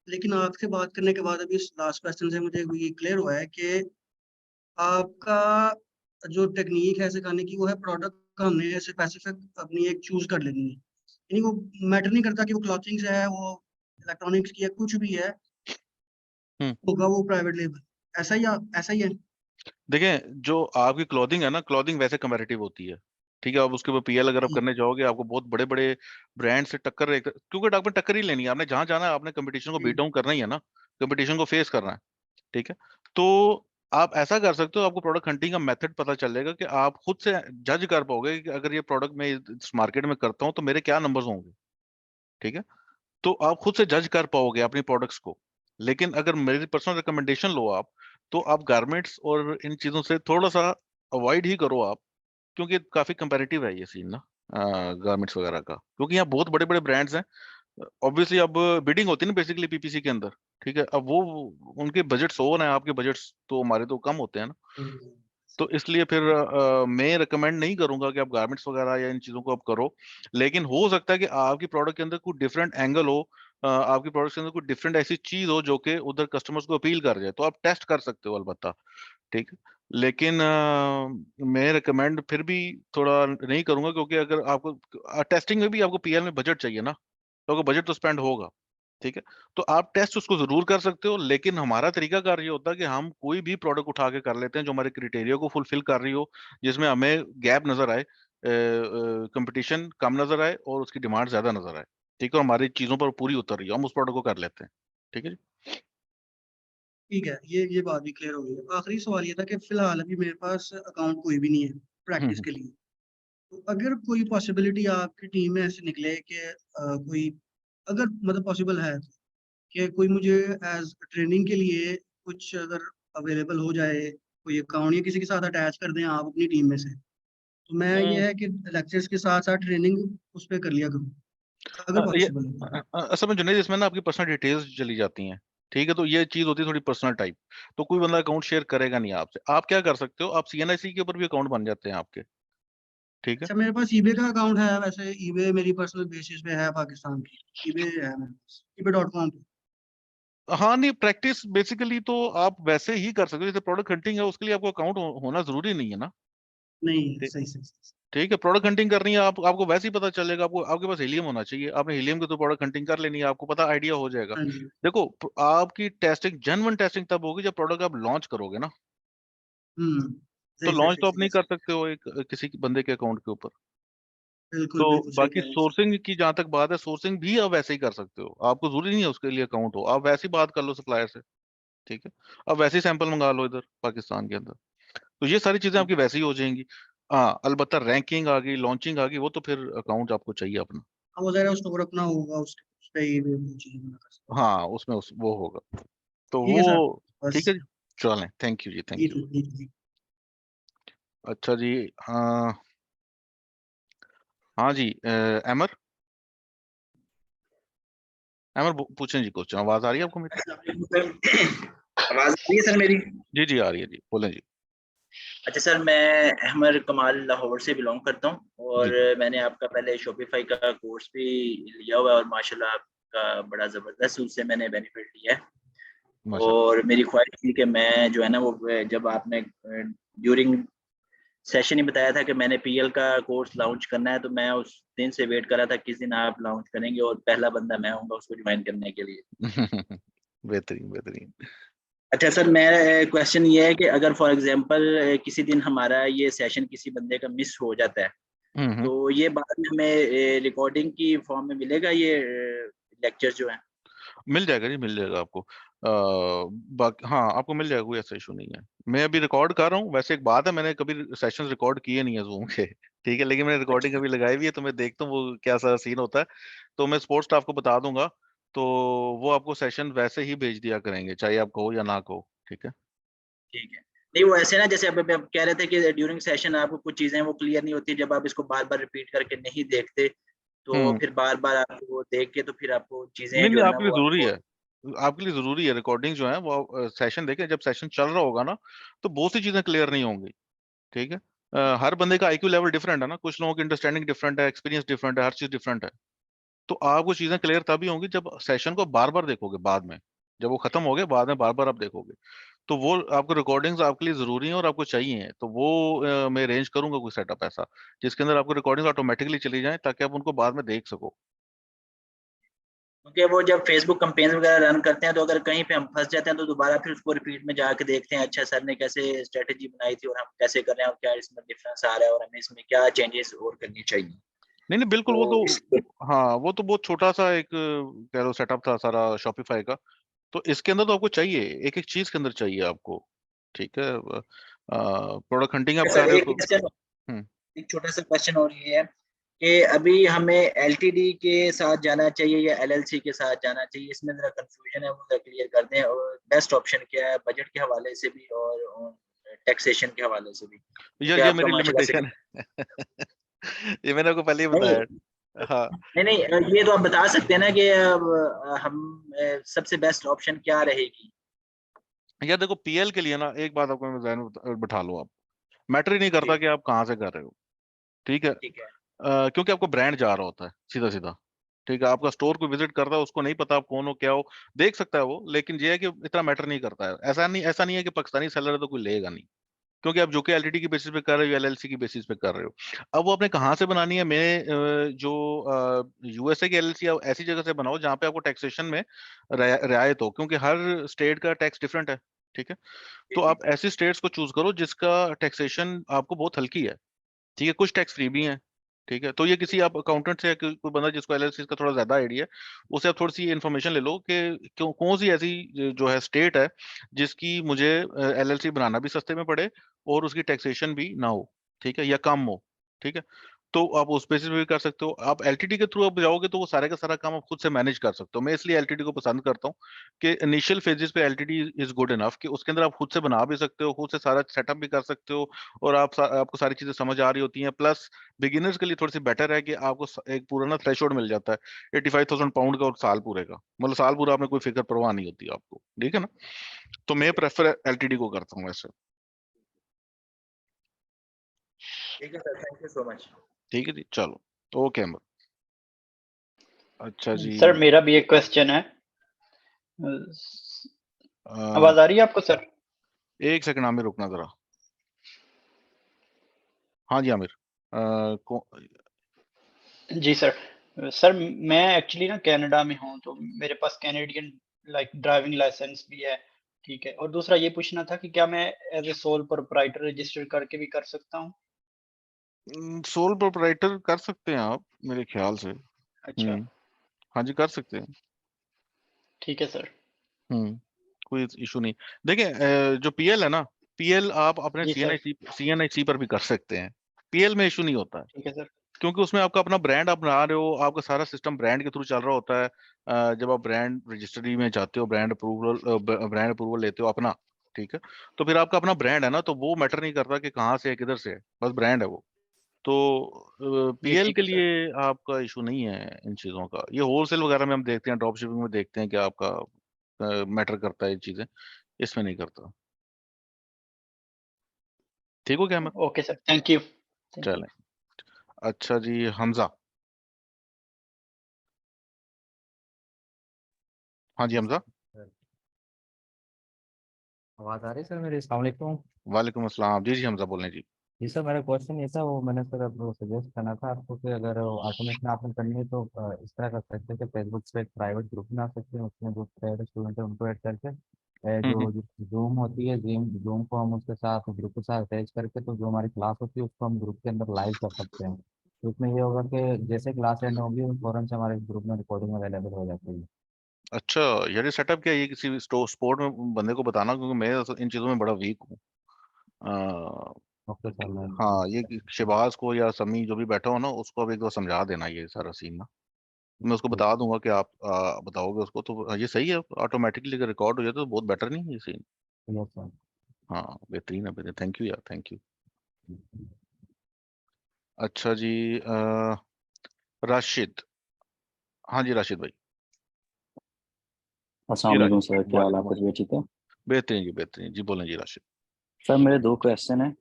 लेकिन आपसे बात करने के बाद अभी लास्ट क्वेश्चन से मुझे ये क्लियर हुआ है कि आपका जो टेक्निक है सिखाने की वो है प्रोडक्ट का हमने स्पेसिफिक अपनी एक चूज कर लेनी है, यानी वो मैटर नहीं करता कि वो क्लॉथिंग से है, वो इलेक्ट्रॉनिक्स की है, कुछ भी है, होगा वो प्राइवेट लेबल। ऐसा ही है। देखिए, जो आपकी क्लॉथिंग है ना, क्लॉथिंग वैसे कंपैरेटिव होती है, ठीक है। आप उसके ऊपर पीएल अगर आप करने जाओगे, आपको बहुत बड़े बड़े ब्रांड से टक्कर, क्योंकि आपने टक्कर ही लेनी है, आपने जहां जाना है आपने कंपटीशन को बीट डाउन करना ही है ना, कंपटीशन को फेस करना है, ठीक है। तो आप ऐसा कर सकते हो, आपको प्रोडक्ट हंटिंग का मेथड पता चलेगा कि आप खुद से जज कर पाओगे कि अगर ये प्रोडक्ट मैं इस मार्केट में करता हूँ तो मेरे क्या नंबर्स होंगे, ठीक है। तो आप खुद से जज कर पाओगे अपनी प्रोडक्ट्स को। लेकिन अगर मेरी पर्सनल रिकमेंडेशन लो आप, तो आप गारमेंट्स और इन चीजों से थोड़ा सा अवॉइड ही करो आप, क्योंकि काफी कंपैरेटिव है ये सीन ना, गारमेंट्स वगैरह का, क्योंकि यहाँ बहुत बड़े बड़े ब्रांड्स हैं। ऑब्वियसली अब बिडिंग होती है ना बेसिकली पीपीसी के अंदर, ठीक है। अब वो उनके बजट्स और हैं, आपके बजट्स तो हमारे तो कम होते हैं ना। तो इसलिए फिर मैं रिकमेंड नहीं करूंगा कि आप गारमेंट्स वगैरह या इन चीजों को आप करो। लेकिन हो सकता है कि आपकी प्रोडक्ट के अंदर कोई डिफरेंट एंगल हो, आपकी प्रोडक्ट के अंदर कोई डिफरेंट ऐसी चीज हो जो कि उधर कस्टमर्स को अपील कर जाए, तो आप टेस्ट कर सकते हो अलबत्ता, ठीक है। लेकिन मैं रिकमेंड फिर भी थोड़ा नहीं करूंगा, क्योंकि अगर आपको टेस्टिंग में भी आपको पीएल में बजट चाहिए ना, तो आपको बजट तो स्पेंड होगा, ठीक है। तो आप टेस्ट उसको जरूर कर सकते हो, लेकिन हमारा तरीकाकार ये होता है कि हम कोई भी प्रोडक्ट उठा के कर लेते हैं जो हमारे क्राइटेरिया को फुलफिल कर रही हो, जिसमें हमें गैप नजर आए, कंपटीशन कम नजर आए और उसकी डिमांड ज्यादा नजर आए, ठीक है, और हमारी चीजों पर पूरी उतर रही हो, हम उस प्रोडक्ट को कर लेते हैं, ठीक है जी। ठीक है, ये बात भी क्लियर हो गई है। आखिरी सवाल ये था कि फिलहाल अभी मेरे पास अकाउंट कोई भी नहीं है प्रैक्टिस के लिए, तो अगर कोई पॉसिबिलिटी आपकी टीम में ऐसे निकले कि कोई, अगर मतलब पॉसिबल है कि कोई मुझे एज ट्रेनिंग के लिए कुछ अगर अवेलेबल हो जाए, कोई अकाउंट या किसी के साथ अटैच कर दें आप अपनी टीम में से, तो मैं ये है कि लेक्चर्स के साथ साथ ट्रेनिंग उस पर कर लिया करूँ, अगर ये पॉसिबल है। असल में जुनेद, इसमें ना आपकी पर्सनल डिटेल्स चली जाती हैं, ठीक है। तो ये चीज होती है थोड़ी पर्सनल टाइप, तो कोई बंदा अकाउंट शेयर करेगा नहीं आपसे। आप क्या कर सकते हो, आप सीएनआईसी के ऊपर भी अकाउंट बन जाते हैं आपके, ठीक है। अच्छा, मेरे पास ईबे का अकाउंट है, वैसे ईबे मेरी पर्सनल बेसिस पे है पाकिस्तान की, ईबे है मेरे पास, ईबे.com पे। हाँ नहीं, प्रैक्टिस बेसिकली तो आप वैसे ही कर सकते हो, जैसे प्रोडक्ट हंटिंग है उसके लिए आपको अकाउंट होना जरूरी नहीं है ना, नहीं, ठीक। सही सही सही। ठीक है, प्रोडक्ट हंटिंग करनी है आपको वैसे ही पता चलेगा, आपको आपके पास हीलियम होना चाहिए, आपने हीलियम के तो प्रोडक्ट हंटिंग कर लेनी है, आपको पता आइडिया हो जाएगा। हाँ जी। देखो, आपकी टेस्टिंग, जेन्युइन टेस्टिंग तब होगी जब प्रोडक्ट आप लॉन्च करोगे ना, तो सही सही लॉन्च सही तो आप सही नहीं सही। कर सकते हो एक किसी बंदे के अकाउंट के ऊपर। बिल्कुल तो बिल्कुल सही बाकी कह रहे हैं सर। सोर्सिंग की जहां तक बात है, सोर्सिंग भी आप वैसे ही कर सकते हो, आपको जरूरी नहीं है उसके लिए अकाउंट हो, आप वैसे ही बात कर लो सप्लायर से, ठीक है। अब वैसे ही सैंपल मंगा लो इधर पाकिस्तान के अंदर, तो ये सारी चीजें आपकी वैसे ही हो जाएंगी। हाँ, अलबत्ता रैंकिंग आ गई, लॉन्चिंग आ गई, वो तो फिर अकाउंट आपको चाहिए अपना। हाँ, वो ज़रा स्टोर अपना होगा, उस पे ही वो चीज़ें बना कर सकते हाँ, उसमें वो होगा, तो हैं। ठीक है सर, वो ठीक बस है जी। चलें, थैंक यू जी, ये थैंक यू। थी ये थी। अच्छा जी, हाँ। हाँ जी, अमर, अमर पूछें जी क्वेश्चन, आवाज आ रही है आपको मेरी? आवाज आ रही है सर मेरी? जी जी, आ रही है जी, बोलें जी। अच्छा सर, मैं अहमद कमाल लाहौर से बिलोंग करता हूँ और जी जी, मैंने आपका पहले शॉपिफाई का कोर्स भी लिया हुआ है और माशाल्लाह आपका बड़ा ज़बरदस्त उससे मैंने बेनिफिट लिया है। माशाल्लाह। और मेरी ख्वाहिश थी कि मैं जो है ना वो जब आपने ड्यूरिंग सेशन ही बताया था कि मैंने पीएल का कोर्स लॉन्च करना है, तो मैं उस दिन से वेट कर रहा था किस दिन आप लॉन्च करेंगे और पहला बंदा मैं होऊंगा उसको ज्वाइन करने के लिए। बेहतरीन बेहतरीन। अच्छा सर, मेरा क्वेश्चन ये है कि अगर फॉर एग्जांपल किसी दिन हमारा ये सेशन किसी बंदे का मिस हो जाता है, हम्म, तो ये बाद में हमें रिकॉर्डिंग की फॉर्म में मिलेगा ये लेक्चर जो है? मिल जाएगा जी, मिल जाएगा आपको। बाकी हाँ, आपको मिल जाएगा, कोई ऐसा इशू नहीं है। मैं अभी रिकॉर्ड कर रहा हूँ, वैसे एक बात है, मैंने कभी सेशंस रिकॉर्ड किए नहीं है जूम के, ठीक है, लेकिन मैंने अच्छा रिकॉर्डिंग अभी लगाई हुई है, तो मैं देखता हूँ वो क्या सा सीन होता है। तो मैं सपोर्ट स्टाफ को बता दूंगा, तो वो आपको सेशन वैसे ही भेज दिया करेंगे, चाहे आप कहो या ना कहो, ठीक है। ठीक है। नहीं वो ऐसे ना, जैसे अभी आप कह रहे थे कि ड्यूरिंग सेशन आपको कुछ चीजें वो क्लियर नहीं होती जब आप इसको बार बार रिपीट करके नहीं देखते, तो फिर बार-बार आपको देख के तो फिर आपको चीज़ें नहीं जो नहीं है ना आपके लिए वो जरूरी आपको है, आपके लिए जरूरी है रिकॉर्डिंग जो है वो सेशन देखें, जब सेशन चल रहा होगा ना तो बहुत सी चीजें क्लियर नहीं होंगी, ठीक है। हर बंदे का आईक्यू लेवल डिफरेंट है ना, कुछ लोगों की अंडरस्टैंडिंग डिफरेंट है, एक्सपीरियंस डिफरेंट है, हर चीज डिफरेंट है। तो आपको चीजें क्लियर तभी होंगी जब सेशन को बार बार देखोगे, बाद में जब वो खत्म हो गया बाद में बार बार आप देखोगे। तो वो आपको रिकॉर्डिंग्स आपके लिए जरूरी है और आपको चाहिए, तो वो मैं अरेंज करूंगा कोई सेटअप ऐसा जिसके अंदर आपको रिकॉर्डिंग्स ऑटोमेटिकली चली जाए ताकि आप उनको बाद में देख सको। क्योंकि वो जब फेसबुक कैंपेन्स वगैरह रन करते हैं तो अगर कहीं पे हम फंस जाते हैं तो दोबारा फिर उसको रिपीट में जाके देखते हैं, अच्छा सर ने कैसे स्ट्रेटेजी बनाई थी और हम कैसे कर रहे हैं और क्या इसमें डिफरेंस आ रहा है और हमें इसमें क्या चेंजेस और करनी चाहिए। नहीं नहीं बिल्कुल, वो तो तो इस हाँ वो तो बहुत छोटा सा एक कह लो सेटअप था सारा शॉपिफाई का। तो इसके अंदर तो आपको चाहिए, एक एक चीज के अंदर चाहिए आपको, ठीक है। प्रोडक्ट हंटिंग आप कर सर रहे एक हो तो क्वेश्चन, हम्म। एक छोटा सा क्वेश्चन और ये है कि अभी हमें एलटीडी के साथ जाना चाहिए या एलएलसी के साथ जाना चाहिए, इसमें जरा कंफ्यूजन है, वो क्लियर कर दें। और बेस्ट ऑप्शन क्या है बजट के हवाले से भी और टैक्सेशन के हवाले से भी, क्योंकि ये आपका मेरी माशाल्लाह से लिमिटेशन है ये मैंने आपको पहले ही नहीं बताया। हाँ नहीं ये तो आप बता सकते हैं ना कि हम सबसे बेस्ट ऑप्शन क्या रहेगी। यार देखो, पीएल के लिए ना एक बात आपको मैं ज़हन में बिठा लो, आप मैटर ही नहीं करता जी कि आप कहाँ से कर रहे हो, ठीक है। ठीक है। क्योंकि आपको ब्रांड जा रहा होता है सीधा सीधा, ठीक है। आपका स्टोर को विजिट करता है, उसको नहीं पता आप कौन हो क्या हो, देख सकता है वो, लेकिन ये है कि इतना मैटर नहीं करता है। ऐसा नहीं है कि पाकिस्तानी सेलर है तो कोई लेगा नहीं, क्योंकि आप जो कि एलटीडी की बेसिस पे कर रहे हो, एलएलसी की बेसिस पे कर रहे हो। अब वो आपने कहाँ से बनानी है, मैं जो यूएसए की एलएलसी ऐसी जगह से बनाओ जहाँ पे आपको टैक्सेशन में रियायत हो, क्योंकि हर स्टेट का टैक्स डिफरेंट है, ठीक है। जी तो जी आप ऐसी स्टेट्स को चूज करो जिसका टैक्सेशन आपको बहुत हल्की है, ठीक है। कुछ टैक्स फ्री भी हैं, ठीक है। तो ये किसी आप अकाउंटेंट से या कोई बंदा जिसको एलएलसी का थोड़ा ज्यादा आइडिया है, उससे आप थोड़ी सी इन्फॉर्मेशन ले लो कि क्यों कौन सी ऐसी जो है स्टेट है जिसकी मुझे एलएलसी बनाना भी सस्ते में पड़े और उसकी टैक्सेशन भी ना हो, ठीक है, या कम हो, ठीक है। तो आप उस बेसिस पे भी कर सकते हो। आप एलटीडी के थ्रू आप जाओगे तो वो सारे का सारा काम आप खुद से मैनेज कर सकते हो। मैं इसलिए एलटीडी को पसंद करता हूँ कि इनिशियल फेजेस पे एलटीडी इज गुड इनफ कि उसके अंदर आप खुद से बना भी सकते हो, खुद से सारा सेटअप भी कर सकते हो, और आपको सारी चीजें समझ आ रही होती हैं। प्लस बिगिनर्स के लिए थोड़ी सी बेटर है कि आपको एक पूरा ना थ्रेशोल्ड मिल जाता है 85,000 पाउंड का, और साल पूरे का, मतलब साल पूरा आपने कोई फिक्र परवाह नहीं होती आपको, ठीक है ना। तो मैं प्रेफर एलटीडी को करता हूँ वैसे। ठीक है sir, thank you so much. ठीक है जी, चलो ओके अमर। अच्छा जी। सर मेरा भी एक क्वेश्चन है। आवाज आ रही है आपको सर? एक सेकंड आमिर, रुकना जरा। हाँ जी आमिर। जी सर। सर मैं एक्चुअली ना कनाडा में हूँ, तो मेरे पास कैनेडियन ड्राइविंग लाइसेंस भी है, ठीक है। और दूसरा ये पूछना था कि क्या मैं as a sole proprietor register करके भी कर सकता हूँ? सोल प्रोप्राइटर कर सकते हैं आप मेरे ख्याल से। अच्छा, हाँ जी कर सकते हैं। ठीक है सर। कोई इशू नहीं। देखिए जो पीएल है ना, पीएल आप अपने जी सर। सीएनआईसी पर भी कर सकते हैं, पीएल में इशू नहीं होता है, ठीक है सर। क्योंकि उसमें आपका अपना ब्रांड आप बना रहे हो, आपका सारा सिस्टम ब्रांड के थ्रू चल रहा होता है। जब आप ब्रांड रजिस्ट्री में जाते हो, ब्रांड अप्रूवल लेते हो अपना, ठीक है। तो फिर आपका अपना ब्रांड है ना, तो वो मैटर नहीं करता कि कहाँ से है किधर से है, बस ब्रांड है वो। तो जी पीएल ठीक के है सर। लिए आपका इशू नहीं है इन चीज़ों का। ये होलसेल वगैरह में हम देखते हैं, ड्रॉप शिपिंग में देखते हैं कि आपका मैटर करता है ये चीज़ें, इसमें नहीं करता। ठीक हो क्या मैं। Okay sir, thank you. Thank you. चलें। अच्छा जी हमजा। हाँ जी हमजा। आवाज आ रही है सर मेरी? अस्सलाम वालेकुम। वालेकुम अस्सलाम। जी जी हमजा बोलें जी। जी सर, मेरा क्वेश्चन ये था, वो मैंने सर आपको सजेस्ट करना था आपको कि अगर ऑटोमेशन आपने करनी है तो इस तरह कर सकते हैं कि फेसबुक पे एक प्राइवेट ग्रुप बना सकते हैं, उसमें जो प्राइवेट स्टूडेंट है उनको ऐड करके हम्म। जो जूम होती है, जूम को हम उसके साथ ग्रुप के साथ अटैच करके, तो जो हमारी क्लास होती है उसको हम ग्रुप के अंदर लाइव कर सकते हैं। तो इसमें ये होगा कि जैसे क्लास एंड होगी फौरन से हमारे ग्रुप में रिकॉर्डिंग अवेलेबल हो जाती है। अच्छा यार, ये सेटअप क्या है, ये किसी स्पोर्ट में बंदे को बताना, क्योंकि मैं इन चीज़ों में बड़ा वीक हूँ। ओके सर, मैं हाँ ये शहबाज को या समी जो भी बैठा हो ना, उसको अब एक बार समझा देना ये सारा सीन ना। मैं उसको ठीक बता दूंगा कि आप बताओगे उसको, तो ये सही है। ऑटोमेटिकली अगर रिकॉर्ड हो जाए तो बहुत बेटर नहीं है ये सीन। है सर। हाँ बेहतरीन है, बेहतरीन, थैंक यू यार, थैंक यू। अच्छा जी राशिद। हाँ जी राशिद भाई। अस्सलाम जी वालेकुम राशिद सर, क्या हाल वालेकुम आप अस्सलाम। ठीक है? बेहतरीन जी बेहतरीन जी, बोलें जी राशिद। सर मेरे दो क्वेश्चन हैं।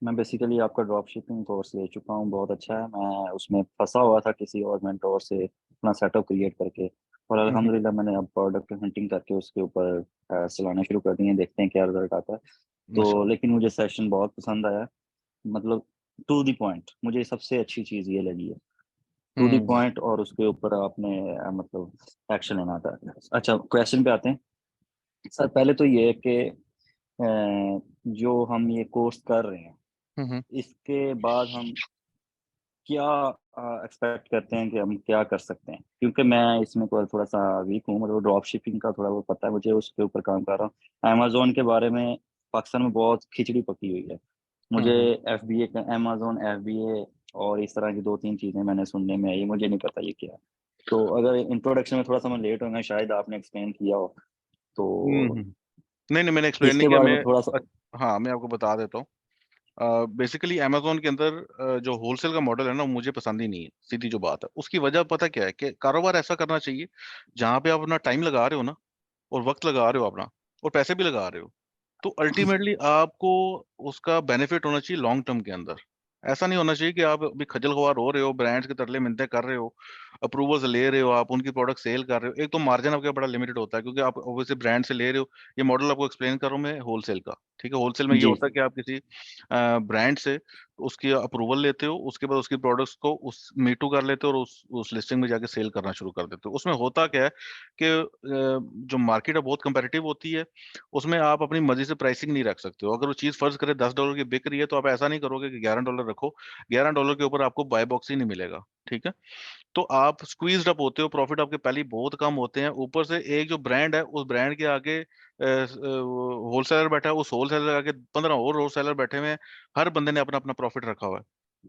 मैं बेसिकली आपका ड्रॉप शिपिंग कोर्स ले चुका हूँ, बहुत अच्छा है। मैं उसमें फंसा हुआ था किसी और मेंटोर से अपना सेटअप क्रिएट करके, और अल्हम्दुलिल्लाह मैंने अब प्रोडक्ट हंटिंग करके उसके ऊपर चलाना शुरू कर दिए हैं। देखते हैं क्या रिजल्ट आता है। तो माशाल्लाह। लेकिन मुझे सेशन बहुत पसंद आया, मतलब टू द पॉइंट। मुझे सबसे अच्छी चीज़ ये लगी है, टू द हम्म पॉइंट, और उसके ऊपर आपने मतलब एक्शन लेना था। अच्छा, क्वेश्चन पे आते हैं। सर पहले तो ये है कि जो हम ये कोर्स कर रहे हैं, हम्म इसके बाद हम क्या एक्सपेक्ट करते हैं कि हम क्या कर सकते हैं? क्योंकि मैं इसमें थोड़ा सा वीक हूँ, मतलब ड्रॉप शिपिंग का थोड़ा वो पता है मुझे, उसके ऊपर काम कर रहा हूँ। अमेजोन के बारे में पाकिस्तान में बहुत खिचड़ी पकी हुई है। मुझे हम्म FBA का, अमेजोन FBA और इस तरह की 2-3 चीज़ें मैंने सुनने में आई, मुझे नहीं पता ये क्या है। तो अगर इंट्रोडक्शन में थोड़ा सा मैं लेट होगा, शायद आपने एक्सप्लेन किया हो तो नहीं नहीं मैंने एक्सप्लेन नहीं इसके किया बारे मैं। में थोड़ा सा। हाँ मैं आपको बता देता हूँ। बेसिकली अमेजोन के अंदर जो होलसेल का मॉडल है ना, मुझे पसंद ही नहीं है, सीधी जो बात है। उसकी वजह पता क्या है कि कारोबार ऐसा करना चाहिए जहां पे आप अपना टाइम लगा रहे हो ना, और वक्त लगा रहे हो अपना, और पैसे भी लगा रहे हो, तो अल्टीमेटली आपको उसका बेनिफिट होना चाहिए लॉन्ग टर्म के अंदर। ऐसा नहीं होना चाहिए कि आप अभी खजल खुआर हो रहे हो, ब्रांड्स के तरले मिन्नतें कर रहे हो, अप्रूवल्स ले रहे हो, आप उनकी प्रोडक्ट सेल कर रहे हो। एक तो मार्जिन आपका बड़ा लिमिटेड होता है क्योंकि आप ऑब्वियसली ब्रांड से ले रहे हो। ये मॉडल आपको एक्सप्लेन कर रहा हूँ मैं होलसेल का, ठीक है। होलसेल में ये जी होता है कि आप किसी ब्रांड से उसकी अप्रूवल लेते हो, उसके बाद उसकी प्रोडक्ट्स को उस मीटू कर लेते हो और उस लिस्टिंग में जाके सेल करना शुरू कर देते हो। उसमें होता क्या है कि जो मार्केट है बहुत कंपेटिटिव होती है। उसमें आप अपनी मर्जी से प्राइसिंग नहीं रख सकते हो। अगर वो चीज फर्ज करे $10 की बिक रही है, तो आप ऐसा नहीं करोगे कि $11 रखो, $11 के ऊपर आपको बाय बॉक्स ही नहीं मिलेगा, ठीक है। तो आप स्क्वीज्ड अप होते हो, प्रॉफिट आपके पहले ही बहुत कम होते हैं, ऊपर से एक जो ब्रांड है उस ब्रांड के आगे होलसेलर बैठा है, उस होलसेलर के आगे 15 और होलसेलर बैठे हुए हैं। हर बंदे ने अपना अपना प्रॉफिट रखा हुआ है,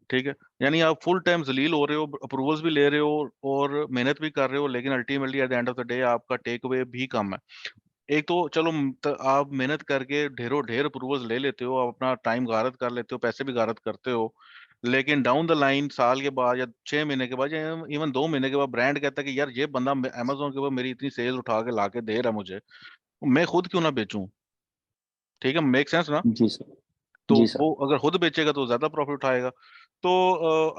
ठीक है। यानी आप फुल टाइम जलील हो रहे हो, अप्रूवल्स भी ले रहे हो और मेहनत भी कर रहे हो, लेकिन ultimately at the end of the day आपका टेक अवे भी कम है। एक तो चलो आप मेहनत करके ढेरों ढेर अप्रूवल्स ले लेते हो, आप अपना टाइम गारत कर लेते हो, पैसे भी गारत करते हो, लेकिन डाउन द लाइन साल के बाद या 6 महीने के बाद या इवन 2 महीने के बाद ब्रांड कहता है कि यार ये बंदा अमेजोन के ऊपर मेरी इतनी सेल उठा के ला के दे रहा है मुझे, मैं खुद क्यों ना बेचूं, ठीक है। मेक सेंस ना। जी सर। तो जी सर। वो अगर खुद बेचेगा तो ज्यादा प्रॉफिट उठाएगा। तो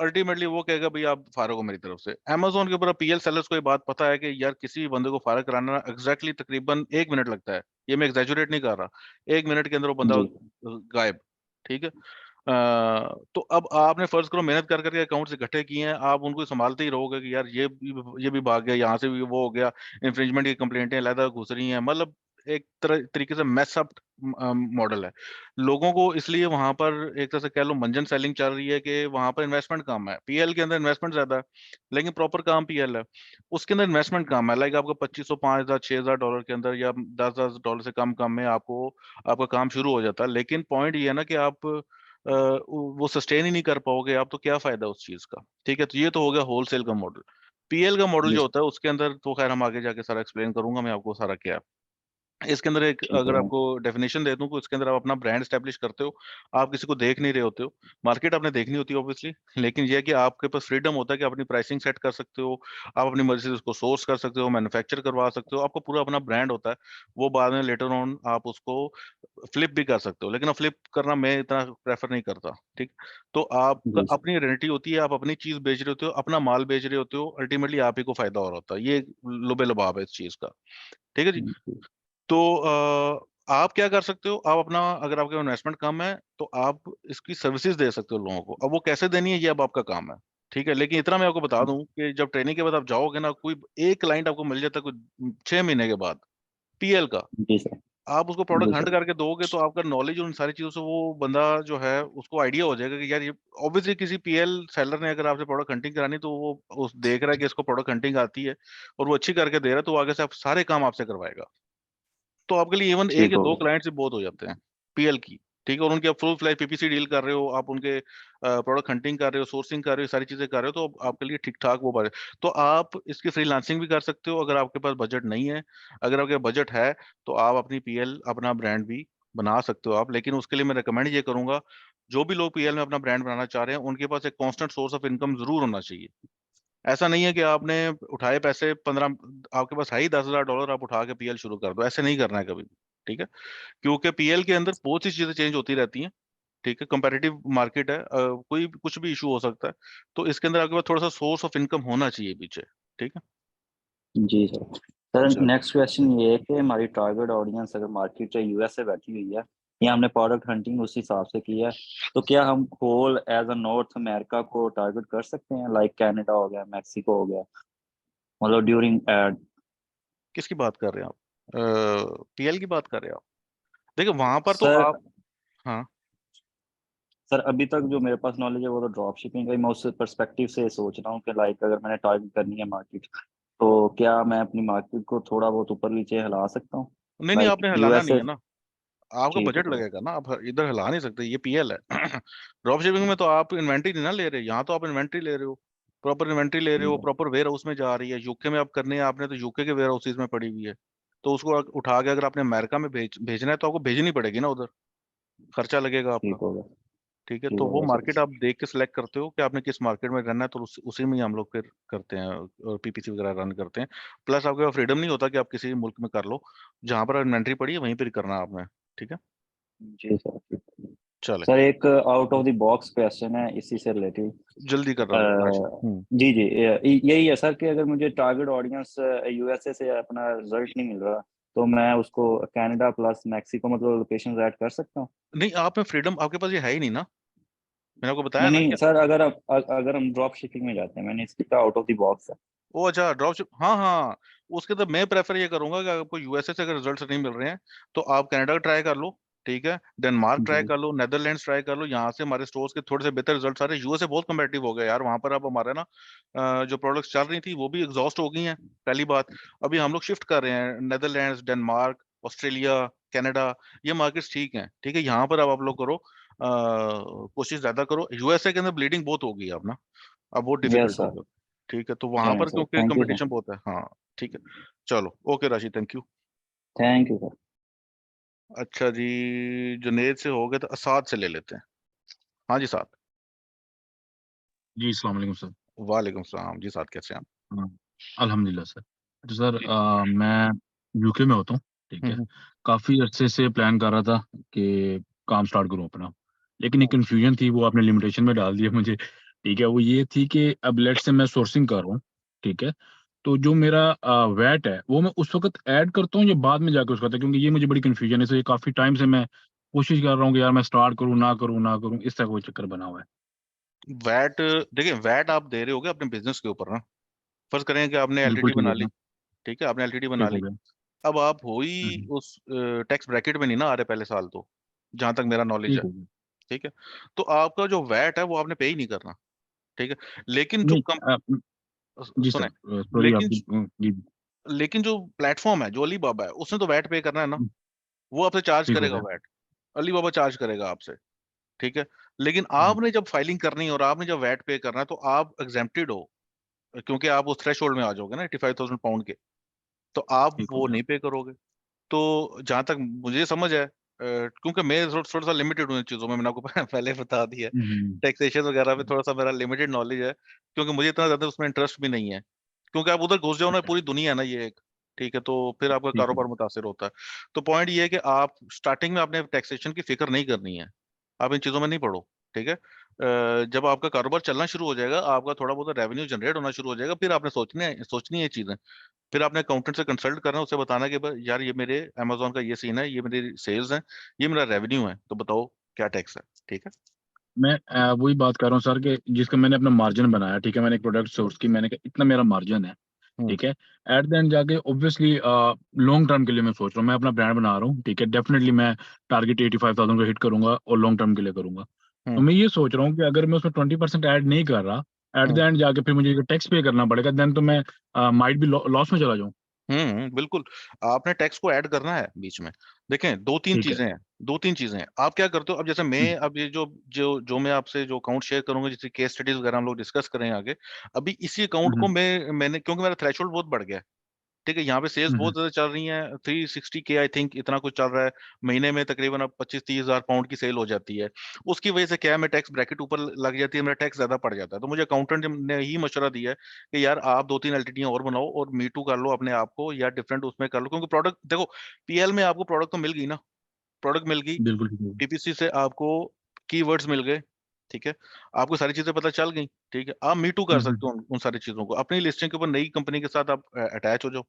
अल्टीमेटली वो कहेगा भाई आप फारग हो मेरी तरफ से। अमेजोन के ऊपर PL सेलर्स को ये बात पता है कि यार किसी भी बंदे को फारग कराना एग्जैक्टली तकरीबन 1 मिनट लगता है। ये मैं एग्जैजुरेट नहीं कर रहा, 1 मिनट के अंदर वो बंदा जी गायब, ठीक है। तो अब आपने फर्ज करो मेहनत कर करके अकाउंट से इकट्ठे किए हैं, आप उनको संभालते ही रहोगे कि यार ये भी भाग गया, यहाँ से भी वो हो गया, इंफ्रिंजमेंट की कंप्लेंटें अलग घुस रही हैं, मतलब एक तरीके से मैस अप मॉडल है। लोगों को इसलिए वहां पर एक तरह से कह लो मंजन सेलिंग चल रही है कि वहां पर इन्वेस्टमेंट कम है। PL के अंदर इन्वेस्टमेंट ज्यादा है, लेकिन प्रॉपर काम PL है, उसके अंदर इन्वेस्टमेंट कम है। लाइक आपको 2500 $5000 $6000 के अंदर या $10,000 से कम में आपको आपका काम शुरू हो जाता है। लेकिन पॉइंट ये है ना कि आप वो सस्टेन ही नहीं कर पाओगे आप, तो क्या फायदा उस चीज का, ठीक है। तो ये तो हो गया होलसेल का मॉडल। PL का मॉडल जी जो सर, होता है उसके अंदर तो खैर हम आगे जाके सारा एक्सप्लेन करूंगा मैं आपको सारा क्या है। इसके अंदर एक ठीक अगर है। आपको डेफिनेशन दे दूं तो इसके अंदर आप अपना ब्रांड स्टैब्लिश करते हो। आप किसी को देख नहीं रहे होते हो, मार्केट आपने देखनी होती है ऑब्वियसली, लेकिन यह है कि आपके पास फ्रीडम होता है कि आप अपनी प्राइसिंग सेट कर सकते हो, आप अपनी मर्जी से उसको सोर्स कर सकते हो, मैन्युफैक्चर करवा सकते हो, आपको पूरा अपना ब्रांड होता है। वो बाद में लेटर ऑन आप उसको फ्लिप भी कर सकते हो, लेकिन अब फ्लिप करना मैं इतना प्रेफर नहीं करता, ठीक। तो आपका जी सर। अपनी आइडेंटिटी होती है, आप अपनी चीज बेच रहे होते हो, अपना माल बेच रहे होते हो, अल्टीमेटली आप ही को फायदा हो रहा होता है। ये लुबे लुभाव है इस चीज का, ठीक है जी। जी तो आप क्या कर सकते हो, आप अपना अगर आपका इन्वेस्टमेंट कम है तो आप इसकी सर्विसेज दे सकते हो लोगों को। अब वो कैसे देनी है ये अब आपका काम है, ठीक है। लेकिन इतना मैं आपको बता दूं कि जब ट्रेनिंग के बाद आप जाओगे ना, कोई एक क्लाइंट आपको मिल जाता है कोई 6 महीने के बाद PL का, जी सर। आप उसको प्रोडक्ट जी हंट सर। करके दोगे तो आपका नॉलेज उन सारी चीजों से वो बंदा जो है उसको आइडिया हो जाएगा कि यार ये ऑब्वियसली किसी PL सेलर ने अगर आपसे प्रोडक्ट हंटिंग करानी तो वो उस देख रहा है कि इसको प्रोडक्ट हंटिंग आती है और वो अच्छी करके दे रहा है, तो वो आगे से आप सारे काम आपसे करवाएगा। तो आपके लिए इवन एक ठीक या हो दो गया। क्लाइंट से बहुत हो जाते हैं PL की, ठीक है। और उनकी आप फुल फ्लैश PPC डील कर रहे हो, आप उनके प्रोडक्ट हंटिंग कर रहे हो, सोर्सिंग कर रहे हो, सारी चीजें कर रहे हो, तो आपके लिए ठीक ठाक वो बात है। तो आप इसकी फ्रीलांसिंग भी कर सकते हो अगर आपके पास बजट नहीं है। अगर आपके बजट है तो आप अपनी PL अपना ब्रांड भी बना सकते हो आप, लेकिन उसके लिए मैं रिकमेंड ये करूंगा, जो भी लोग PL में अपना ब्रांड बनाना चाह रहे हैं उनके पास एक कांस्टेंट सोर्स ऑफ इनकम जरूर होना चाहिए। ऐसा नहीं है कि आपने उठाए पैसे 15, आपके पास है ही $10,000, आप उठा के पीएल शुरू कर दो, ऐसे नहीं करना है कभी भी, ठीक है। क्योंकि पीएल के अंदर बहुत सी चीजें चेंज होती रहती हैं, ठीक है, कंपैरेटिव मार्केट है, कोई कुछ भी इशू हो सकता है, तो इसके अंदर आपके पास थोड़ा सा सोर्स ऑफ इनकम होना चाहिए पीछे, ठीक है। जी सर। सर चलो। नेक्स्ट क्वेश्चन ये है कि हमारी टारगेट ऑडियंस अगर मार्केट या यूएस से बैठी हुई है या हमने प्रोडक्ट हंटिंग उस हिसाब से की है, तो क्या हम whole as a North America को टारगेट कर सकते हैं, लाइक कनाडा हो गया, मैक्सिको हो गया, मतलब ड्यूरिंग एड? किसकी बात कर रहे हैं आप? पीएल की बात कर रहे हैं आप? देखिए वहां पर तो सर आप, हाँ सर अभी तक जो मेरे पास नॉलेज है वो तो ड्रॉप शिपिंग का ही, मैं उस पर्सपेक्टिव से सोच रहा हूँ कि लाइक अगर मैंने टारगेट करनी है मार्केट, तो क्या मैं अपनी मार्केट को थोड़ा बहुत ऊपर नीचे हिला सकता हूँ, नहीं नहीं, लाइक आपने हिलाना नहीं यूएसए? है ना, आपका ठीक है बजट सर। लगेगा ना, आप इधर हिला नहीं सकते, ये पीएल है। ड्रॉप शिपिंग में तो आप इन्वेंट्री नहीं ना ले रहे, यहाँ तो आप इन्वेंट्री ले रहे हो, प्रॉपर इन्वेंट्री ले रहे हो, प्रॉपर वेयर हाउस में जा रही है, यूके में आप करनी है आपने, तो यूके के वेयर हाउसेज में पड़ी हुई है, तो उसको उठा के अगर आपने अमेरिका में भेजना है तो आपको भेजनी पड़ेगी ना उधर, खर्चा लगेगा आपका, ठीक होगा। ठीक है। ठीक तो वो होगा मार्केट सर। आप देख के सिलेक्ट करते हो कि आपने किस मार्केट में रहना है, तो उसी में ही हम लोग फिर करते हैं और पीपीसी वगैरह रन करते हैं। प्लस आपके पास फ्रीडम नहीं होता कि आप किसी भी मुल्क में कर लो, जहां पर इन्वेंट्री पड़ी है वहीं पर करना है आपने, ठीक है। जी सर। ठीक है। चले, सर एक out of the box question है इसी से रिलेटेड। जल्दी कर रहा हूँ राशि। जी जी, यही है सर कि अगर मुझे टारगेट ऑडियंस यूएसए से अपना रिजल्ट नहीं मिल रहा, तो मैं उसको कनाडा प्लस मैक्सिको मतलब लोकेशन ऐड कर सकता हूँ? नहीं, आप में फ्रीडम आपके पास ये है ही नहीं ना, मैंने आपको बताया नहीं ना नहीं कि सर, अगर हम ड्रॉप शिपिंग में जाते हैं, मैंने इसका आउट ऑफ द बॉक्स है। वो अच्छा ड्रॉप शिप, हाँ हाँ, उसके तो मैं प्रेफर ये करूंगा कि आपको यूएसए से अगर रिजल्ट नहीं मिल रहे हैं तो आप कनाडा ट्राई कर लो, ठीक है, डेनमार्क ट्राई जी। कर लो, नेदरलैंड्स ट्राई कर लो, यहाँ से हमारे स्टोर्स के थोड़े से बेहतर रिजल्ट आ रहे हैं। यूएसए बहुत कम्पेटिटिव हो गया यार, वहां पर अब हमारे ना जो प्रोडक्ट्स चल रही थी वो भी एग्जॉस्ट हो गई हैं, पहली बात। अभी हम लोग शिफ्ट कर रहे हैं, नेदरलैंड्स, डेनमार्क, ऑस्ट्रेलिया, कनाडा, ये मार्केट्स ठीक हैं, ठीक है, यहाँ पर अब आप लोग करो, कोशिश ज्यादा करो। यूएसए के अंदर ब्लीडिंग बहुत हो गई है अब ना, अब बहुत यस डिफिकल्ट सर। होगा, ठीक है, तो वहां चलें पर सर, क्योंकि थैंक यू सर। कंपटीशन बहुत है, हाँ, ठीक है। चलो, ओके राशि, thank you. Thank you sir. अच्छा जी, जुनेद से हो गए तो असाद से ले लेते हैं। हाँ जी साद। जी अस्सलाम वालेकुम सर। वालेकुम सलाम जी, साद कैसे हैं आप? हाँ, अल्हम्दुलिल्लाह सर। तो सर जी। मैं यूके में होता हूँ, ठीक है। हम्म काफ़ी अरसे से प्लान कर रहा था कि काम स्टार्ट करूँ अपना, लेकिन एक हम्म कन्फ्यूजन थी, वो आपने लिमिटेशन में डाल दिया मुझे, ठीक है। वो ये थी कि अब लेट्स से मैं सोर्सिंग कर रहा हूँ, ठीक है, तो जो मेरा वैट है वो मैं उस वक्त ऐड करता हूँ या बाद में जाकर उसका करता हूँ, क्योंकि ये मुझे बड़ी कन्फ्यूजन है। सो ये काफ़ी टाइम से मैं कोशिश कर रहा हूँ कि यार मैं स्टार्ट करूँ ना करूँ ना करूँ, इस तरह का कोई चक्कर बना हुआ है। वैट, देखिए वैट आप दे रहे होगे अपने बिजनेस के ऊपर ना, फर्ज करें कि आपने बिल्कुल एलटीडी ठीक बना हो ली, गया। ठीक है, आपने एलटीडी बना ठीक हो ली, गया। अब आप हो ही हम्म, उस टैक्स ब्रैकेट में नहीं ना आ रहे पहले साल, तो जहां तक मेरा नॉलेज ठीक है, हो गया। ठीक है, तो आपका जो वैट है वो आपने पे ही नहीं करना, ठीक है। लेकिन जो नहीं कम, जी सर, सुने, सॉरी लेकिन आपकी जी। लेकिन जो प्लेटफॉर्म है, जो अली बाबा है, उसने तो वैट पे करना है ना, वो आपसे चार्ज ठीक हो करेगा गया। वैट, अली बाबा चार्ज करेगा आपसे, ठीक है। लेकिन हम्म, आपने जब फाइलिंग करनी है और आपने जब वैट पे करना है तो आप एग्जेम्प्टेड हो, क्योंकि आप उस थ्रेश होल्ड में आ जाओगे ना 85,000 पाउंड के, तो आप ठीक हो वो गया। नहीं पे करोगे। तो जहां तक मुझे समझ है, क्योंकि मैं थोड़ा सा लिमिटेड हूँ इन चीजों में, मैंने आपको पहले बता दिया है, हम्म, टैक्सेशन वगैरह में थोड़ा सा मेरा लिमिटेड नॉलेज है, क्योंकि मुझे इतना ज्यादा उसमें इंटरेस्ट भी नहीं है, क्योंकि आप उधर घुस जाओ ना, पूरी दुनिया है ना ये एक, ठीक है, तो फिर आपका ठीक है। कारोबार मुतासिर होता है। तो पॉइंट ये है कि आप स्टार्टिंग में आपने टैक्सेशन की फिक्र नहीं करनी है, आप इन चीजों में नहीं पढ़ो, ठीक है। जब आपका कारोबार चलना शुरू हो जाएगा, आपका थोड़ा बहुत रेवेन्यू जनरेट होना शुरू हो जाएगा, फिर आपने सोचनी है ये चीजें, फिर आपने अकाउंटेंट से कंसल्ट करना है, उसे बताना कि यार ये मेरे अमेजोन का ये सीन है, ये मेरी सेल्स है, ये मेरा रेवेन्यू है, तो बताओ क्या टैक्स है, ठीक है। मैं वही बात कर रहा हूँ सर कि जिसका मैंने अपना मार्जिन बनाया, ठीक है, मैंने एक प्रोडक्ट सोर्स की, मैंने कहा इतना मेरा मार्जिन है, हम्म ठीक है। एट द एंड जाके ऑब्वियसली लॉन्ग टर्म के लिए मैं सोच रहा हूँ, मैं अपना ब्रांड बना रहा हूँ, ठीक है, डेफिनेटली मैं टारगेट 85,000 को हिट करूंगा और लॉन्ग टर्म के लिए करूंगा। तो हम्म मैं ये सोच रहा हूँ कि अगर मैं उसमें 20% ऐड नहीं कर रहा, एट द हम्म एंड जाके फिर मुझे टैक्स पे करना पड़ेगा, देन तो मैं माइट भी लॉस में चला जाऊँ। बिल्कुल, आपने टैक्स को ऐड करना है बीच में। देखें, ठीक है। दो तीन चीजें हैं, आप क्या करते हो, अब जैसे मैं, हम्म, अब ये जो जो जो मैं आपसे जो अकाउंट शेयर करूंगा, जैसे केस स्टडीज वगैरह हम लोग डिस्कस करें आगे, अभी इसी अकाउंट को हम्म, मैंने क्योंकि मेरा थ्रेशोल्ड बहुत बढ़ गया है, ठीक है, यहाँ पे सेल्स बहुत ज्यादा चल रही हैं, 360K आई थिंक इतना कुछ चल रहा है, महीने में तकरीबन अब 25-30 हज़ार पाउंड की सेल हो जाती है। उसकी वजह से क्या है, मैं टैक्स ब्रैकेट ऊपर लग जाती है, मेरा टैक्स ज्यादा पड़ जाता है। तो मुझे अकाउंटेंट ने ही मशवरा दिया है कि यार आप 2-3 एलटीडियां और बनाओ और मी टू कर लो अपने आप को, या डिफरेंट उसमें कर लो, क्योंकि प्रोडक्ट देखो, पीएल में आपको प्रोडक्ट तो मिल गई ना, प्रोडक्ट मिल गई, बिल्कुल ठीक है। टीपीसी से आपको कीवर्ड्स मिल गए, ठीक है, आपको सारी चीजें पता चल गई, ठीक है, आप मी टू कर सकते हो उन सारी चीजों को, अपनी लिस्टिंग के ऊपर नई कंपनी के साथ आप अटैच हो जाओ,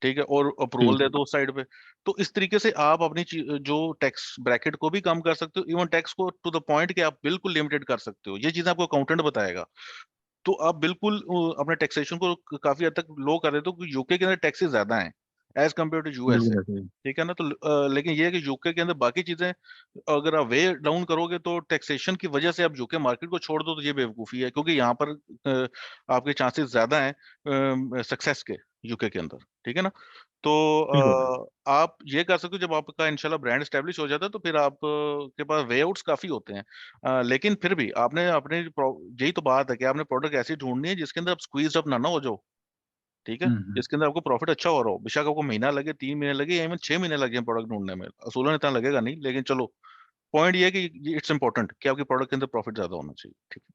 ठीक है, और अप्रूवल ठीक दे है। दो उस साइड पे। तो इस तरीके से आप अपनी जो टैक्स ब्रैकेट को भी कम कर सकते हो, इवन टैक्स को टू द पॉइंट कि आप बिल्कुल लिमिटेड कर सकते हो। ये चीजें आपको अकाउंटेंट बताएगा, तो आप बिल्कुल अपने टैक्सेशन को काफी हद तक लो कर देते हो, क्योंकि यूके के अंदर टैक्सेस ज्यादा हैं एज कम्पेयर टू यूएसए, बिल्कुल ऐसे ही। ठीक है ना। तो लेकिन ये है कि यूके के अंदर बाकी चीजें अगर आप वे डाउन करोगे तो टैक्सेशन की वजह से आप यूके मार्केट को छोड़ दो, तो ये बेवकूफी है, क्योंकि यहाँ पर आपके चांसेस ज्यादा हैं सक्सेस के यूके के अंदर, ठीक है ना। तो बिल्कुल भाई। आप ये कर सकते हो, जब आपका इंशाल्लाह ब्रांड एस्टेब्लिश हो जाता है तो फिर आप के पास वे आउट्स काफी होते हैं। लेकिन फिर भी आपने अपने यही तो बात है कि आपने प्रोडक्ट ऐसी ढूंढनी है जिसके अंदर आप स्क्वीज अप ना हो जाओ, ठीक है, जिसके अंदर आपको प्रॉफिट अच्छा हो रहा हो, बेशक आपको महीना लगे, 3 महीने लगे, या इवन 6 महीने लग जाए प्रोडक्ट ढूंढने में, असूलन इतना लगेगा नहीं, लेकिन चलो पॉइंट ये है कि इट्स इंपॉर्टेंट कि आपके प्रोडक्ट के अंदर प्रॉफिट ज्यादा होना चाहिए, ठीक है।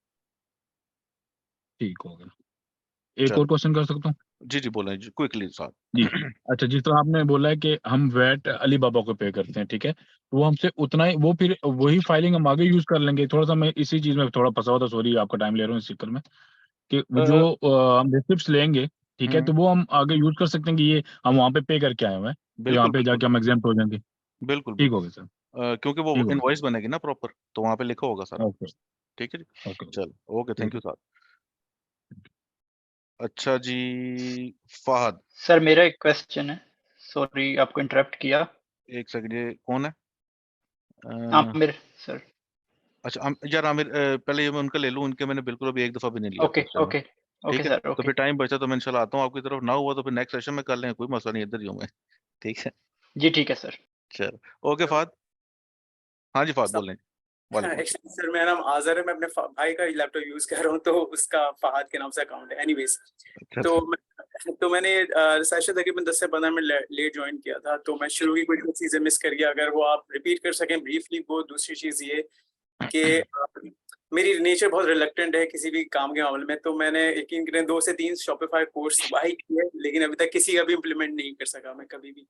ठीक हो गया। एक चलो और क्वेश्चन कर सकता हूँ? जी जी, बोलें जी क्विकली जी। साहब। अच्छा, जिस तरह आपने बोला है कि हम वैट अली बाबा को पे करते हैं, ठीक है, तो वो हमसे उतना ही, वो फिर वही फाइलिंग हम आगे यूज कर लेंगे। थोड़ा सा मैं इसी चीज में थोड़ा फंसा हुआ था, सॉरी आपका टाइम ले रहा हूँ इस चक्कर में, कि वो जो हम रिसिप्ट्स लेंगे, ठीक है, तो वो हम आगे यूज कर सकते हैं कि ये हम वहाँ पे पे करके आए हुए हैं, तो यहाँ बिल्कुल पे बिल्कुल जाके हम एग्जाम्प्ट हो जाएंगे। बिल्कुल ठीक हो बिल्कुल। गया सर। क्योंकि वो ठीक हो इनवॉइस गया। बनेगी ना प्रॉपर, तो वहां पे लिखा होगा सारा ओके। कुछ, ठीक है जी। ओके। चलो ओके, थैंक ठीक यू है। साहब। अच्छा जी, फहद, सर मेरा एक क्वेश्चन है, सॉरी आपको इंटरप्ट किया। एक सेकंड, ये कौन है? आमिर सर। अच्छा यार आमिर, पहले ये मैं उनका ले लूं, उनके मैंने बिल्कुल अभी एक दफा भी नहीं लिया ओके क्वेश्चन में, ओके ओके ठीक है, सर तो ओके। फिर टाइम बचा तो मैं इंशाल्लाह आता हूँ आपकी तरफ, ना हुआ तो फिर नेक्स्ट सेशन में कर लेंगे, कोई मसला नहीं, इधर ही हूँ मैं, ठीक है। जी ठीक है सर। चलो ओके फहद, हाँ जी फहद सब बोलें। वालेकुम अस्सलाम। एक्चुअली सर मेरा नाम आजर है, मैं अपने भाई का लैपटॉप यूज कर रहा हूँ, तो उसका फहाद के नाम से अकाउंट है। एनीवेज, अच्छा तो अच्छा। मैंने सेशन तकरीबन 10 से 15 मिनट लेट ज्वाइन किया था, तो मैं शुरू की कुछ चीजें मिस कर गया। अगर वो आप रिपीट कर सकें ब्रीफली। वो दूसरी चीज ये कि मेरी नेचर बहुत रिलक्टेंट है किसी भी काम के मामले में, तो मैंने यकीन करें 2 से 3 शॉपिफाई कोर्स बाई किए, लेकिन अभी तक किसी का भी इम्प्लीमेंट नहीं कर सका मैं कभी भी,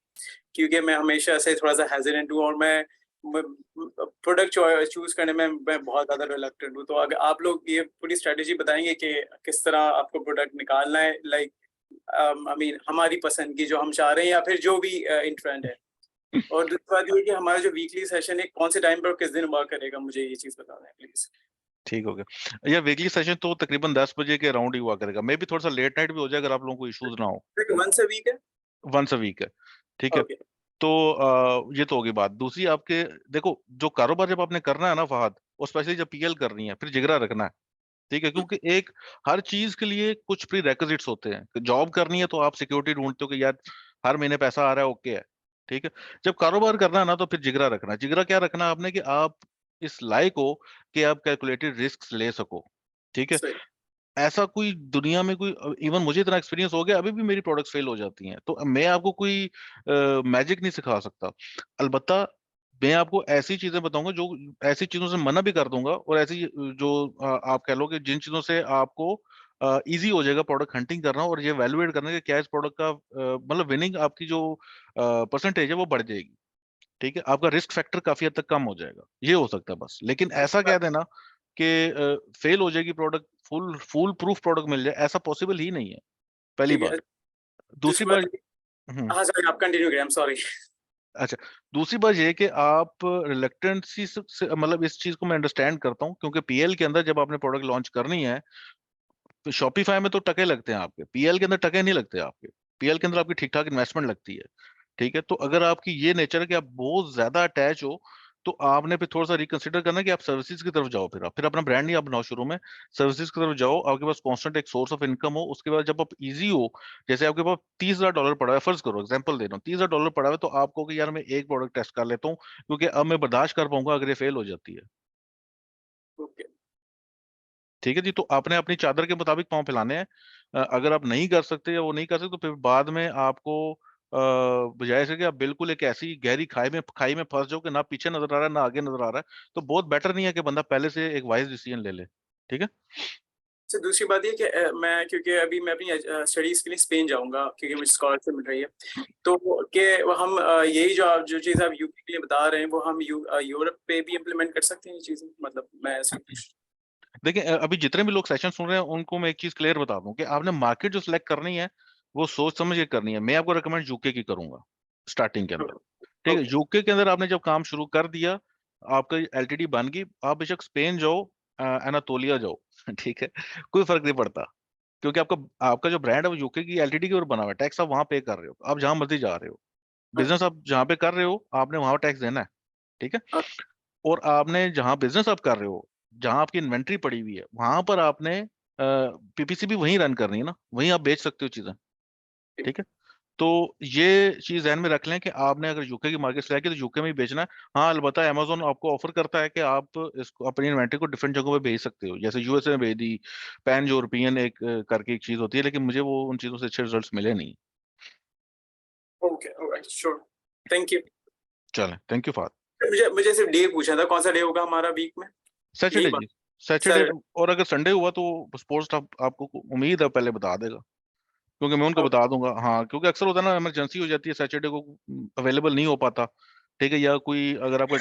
क्योंकि मैं हमेशा से थोड़ा सा हेजिडेंट हूँ, और मैं प्रोडक्ट चूज करने में मैं बहुत ज्यादा रिलक्टेंट हूँ। तो अगर आप लोग ये पूरी स्ट्रेटेजी बताएंगे कि किस तरह आपको प्रोडक्ट निकालना है, लाइक आई मीन हमारी पसंद की जो हम चाह रहे हैं, या फिर जो भी इन ट्रेंड है। और दूसरी बात ये कि हमारा जो वीकली सेशन है कौन से टाइम पर किस दिन हुआ करेगा, मुझे ये चीज बता दें प्लीज। ठीक हो गया यार, वीकली सेशन तो तकरीबन 10 बजे के अराउंड ही हुआ करेगा, मे भी थोड़ा सा लेट नाइट भी हो जाए अगर आप लोगों को इश्यूज ना हो। वंस अ वीक है। वंस अ वीक है, ठीक है। ओके। तो ये तो होगी बात। दूसरी आपके, देखो जो कारोबार जब आपने करना है ना फहद, और स्पेशली जब पीएल करनी है, फिर जिगरा रखना है, ठीक है, क्योंकि एक हर चीज के लिए कुछ प्री रेक्विजिट्स होते हैं। जॉब करनी है तो आप सिक्योरिटी ढूंढते हो कि यार हर महीने पैसा आ रहा है, ओके है, ठीक है। जब कारोबार करना है ना, तो फिर जिगरा रखना है। जिगरा क्या रखना है आपने, कि आप इस लायक हो कि आप कैलकुलेटेड रिस्क ले सको, ठीक है। सही। ऐसा कोई दुनिया में कोई, इवन मुझे इतना एक्सपीरियंस हो गया, अभी भी मेरी प्रोडक्ट्स फेल हो जाती हैं, तो मैं आपको कोई मैजिक नहीं सिखा सकता। अलबत्ता मैं आपको ऐसी चीजें बताऊंगा, जो ऐसी चीजों से मना भी कर दूंगा, और ऐसी जो आप कह लो कि जिन चीजों से आपको इजी हो जाएगा प्रोडक्ट हंटिंग करना, और ये वैल्यूएट करना कि क्या इस प्रोडक्ट का मतलब विनिंग आपकी जो परसेंटेज है वो बढ़ जाएगी, ठीक है, आपका रिस्क फैक्टर काफी हद तक कम हो जाएगा, ये हो सकता है बस। लेकिन ऐसा कह देना कि फेल हो जाएगी प्रोडक्ट, फुल प्रूफ प्रोडक्ट मिल जाए, ऐसा पॉसिबल ही नहीं है, पहली ठीक है। बात। दूसरी दूसरी बात, बात, हाँ सर आप कंटिन्यू करें, आई एम सॉरी। अच्छा, दूसरी बात ये है कि आप रिलक्टेंसी से, मतलब इस चीज को मैं अंडरस्टैंड करता हूँ, क्योंकि पीएल के अंदर जब आपने प्रोडक्ट लॉन्च करनी है, तो शॉपिफाई में तो टके लगते हैं आपके, पीएल के अंदर टके नहीं लगते आपके। पीएल के अंदर आपकी ठीक ठाक इन्वेस्टमेंट लगती है, ठीक है। तो अगर आपकी ये नेचर है कि आप बहुत ज्यादा अटैच हो, तो आपने फिर थोड़ा सा रिकंसिडर करना कि आप सर्विसेज की तरफ जाओ। फिर अपना ब्रांड नहीं आप बनाओ शुरू में, सर्विसेज की तरफ जाओ, आपके पास कांस्टेंट एक सोर्स ऑफ इनकम हो। उसके बाद जब आप इजी हो, जैसे आपके पास $30,000 पड़ा है, फर्ज करो एग्जांपल दे रहा हूँ, $30,000 पड़ा है, तो आपको कि यार मैं एक प्रोडक्ट टेस्ट कर लेता हूँ, क्योंकि अब मैं बर्दाश्त कर पाऊंगा अगर ये फेल हो जाती है, ओके। ठीक है जी। तो आपने अपनी चादर के मुताबिक पाँव फैलाने हैं, अगर आप नहीं कर सकते या वो नहीं कर सकते तो फिर बाद में आपको बजाय इसके कि आप बिल्कुल एक ऐसी गहरी खाई में फंस जाओ कि ना पीछे नजर आ रहा है ना आगे नजर आ रहा है, तो बहुत बेटर नहीं है कि बंदा पहले से एक वाइज डिसीजन ले ले। ठीक है। तो दूसरी बात ये कि मैं क्योंकि अभी मैं अपनी स्टडीज के लिए स्पेन जाऊंगा क्योंकि मुझे स्कॉलरशिप मिल रही है, तो कि हम यही जो चीज़ आप यूके के लिए बता रहे हैं वो हम यूरोप पे भी इम्प्लीमेंट कर सकते हैं ये चीज़ें, मतलब मैं ऐसे देखिए अभी जितने भी लोग सेशन सुन रहे हैं उनको मैं एक चीज क्लियर बता दूं कि आपने मार्केट जो सिलेक्ट करनी है वो सोच समझ के करनी है। मैं आपको रिकमेंड यूके की करूंगा स्टार्टिंग के अंदर। ठीक है, यूके के अंदर आपने जब काम शुरू कर दिया, आपका एलटीडी बन गई, आप बेशक स्पेन जाओ, एनातोलिया जाओ ठीक है, कोई फर्क नहीं पड़ता, क्योंकि आपका आपका जो ब्रांड है वो यूके की एलटीडी के ऊपर बना हुआ है। टैक्स आप वहां पे कर रहे हो, आप जहां मर्जी जा रहे हो, बिजनेस आप जहां पे कर रहे हो आपने वहां टैक्स देना है। ठीक है, और आपने जहां बिजनेस आप कर रहे हो, जहां आपकी इन्वेंट्री पड़ी हुई है, वहां पर आपने पीपीसी भी वहीं रन करनी है ना, वहीं आप बेच सकते हो चीजें। ठीक है, तो ये चीज ध्यान में रख लें कि आपने अगर यूके की मार्केट से तो यूके में ही बेचना है। हाँ, अलबत्ता अमेजोन आपको ऑफर करता है कि आप इसको अपनी इन्वेंट्री को डिफरेंट जगहों पे भेज सकते हो, जैसे यूएसए में भेज दी, पैन यूरोपियन एक करके एक चीज होती है, लेकिन मुझे वो उन चीजों से अच्छे रिजल्ट्स मिले नहीं। Okay, alright, sure, thank you. चलें, थैंक यू फाद। मुझे सिर्फ डे पूछा था, कौन सा डे होगा हमारा वीक में? सैटरडे जी, सैटरडे। और अगर संडे हुआ तो स्पोर्ट्स स्टाफ आपको उम्मीद है पहले बता देगा, क्योंकि मैं उनको बता दूंगा। हाँ, क्योंकि अक्सर होता है ना, इमरजेंसी हो जाती है, सैटरडे को अवेलेबल नहीं हो पाता। ठीक है, या कोई अगर आपका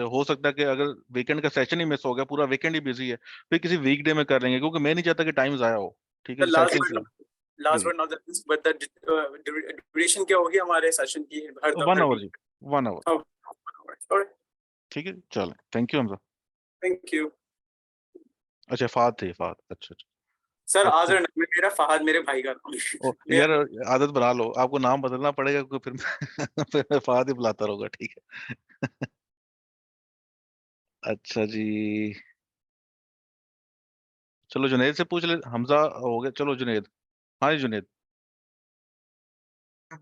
हो सकता है कि अगर वीकेंड का सेशन ही मिस हो गया, पूरा वीकेंड ही बिजी है, फिर किसी वीकडे में कर लेंगे, क्योंकि मैं नहीं चाहता कि टाइम जाया हो। ठीक है, last session but not the least, but the duration क्या होगी हमारे सेशन की हर 1 आवर जी, 1 आवर। ऑलराइट, ठीक है, चलें, thank you Hamza. Thank you अच्छा, फाद थे, फाद, अच्छा सर। अच्छा। आजर नाम है मेरा, फहद मेरे भाई का नाम ओ है। यार, आदत बना लो, आपको नाम बदलना पड़ेगा, क्योंकि फिर फिर मैं फाद ही बुलाता रहूंगा। ठीक है अच्छा जी, चलो जुनेद से पूछ ले। हमजा हो गया, चलो जुनेद। हाँ जी जुनेद।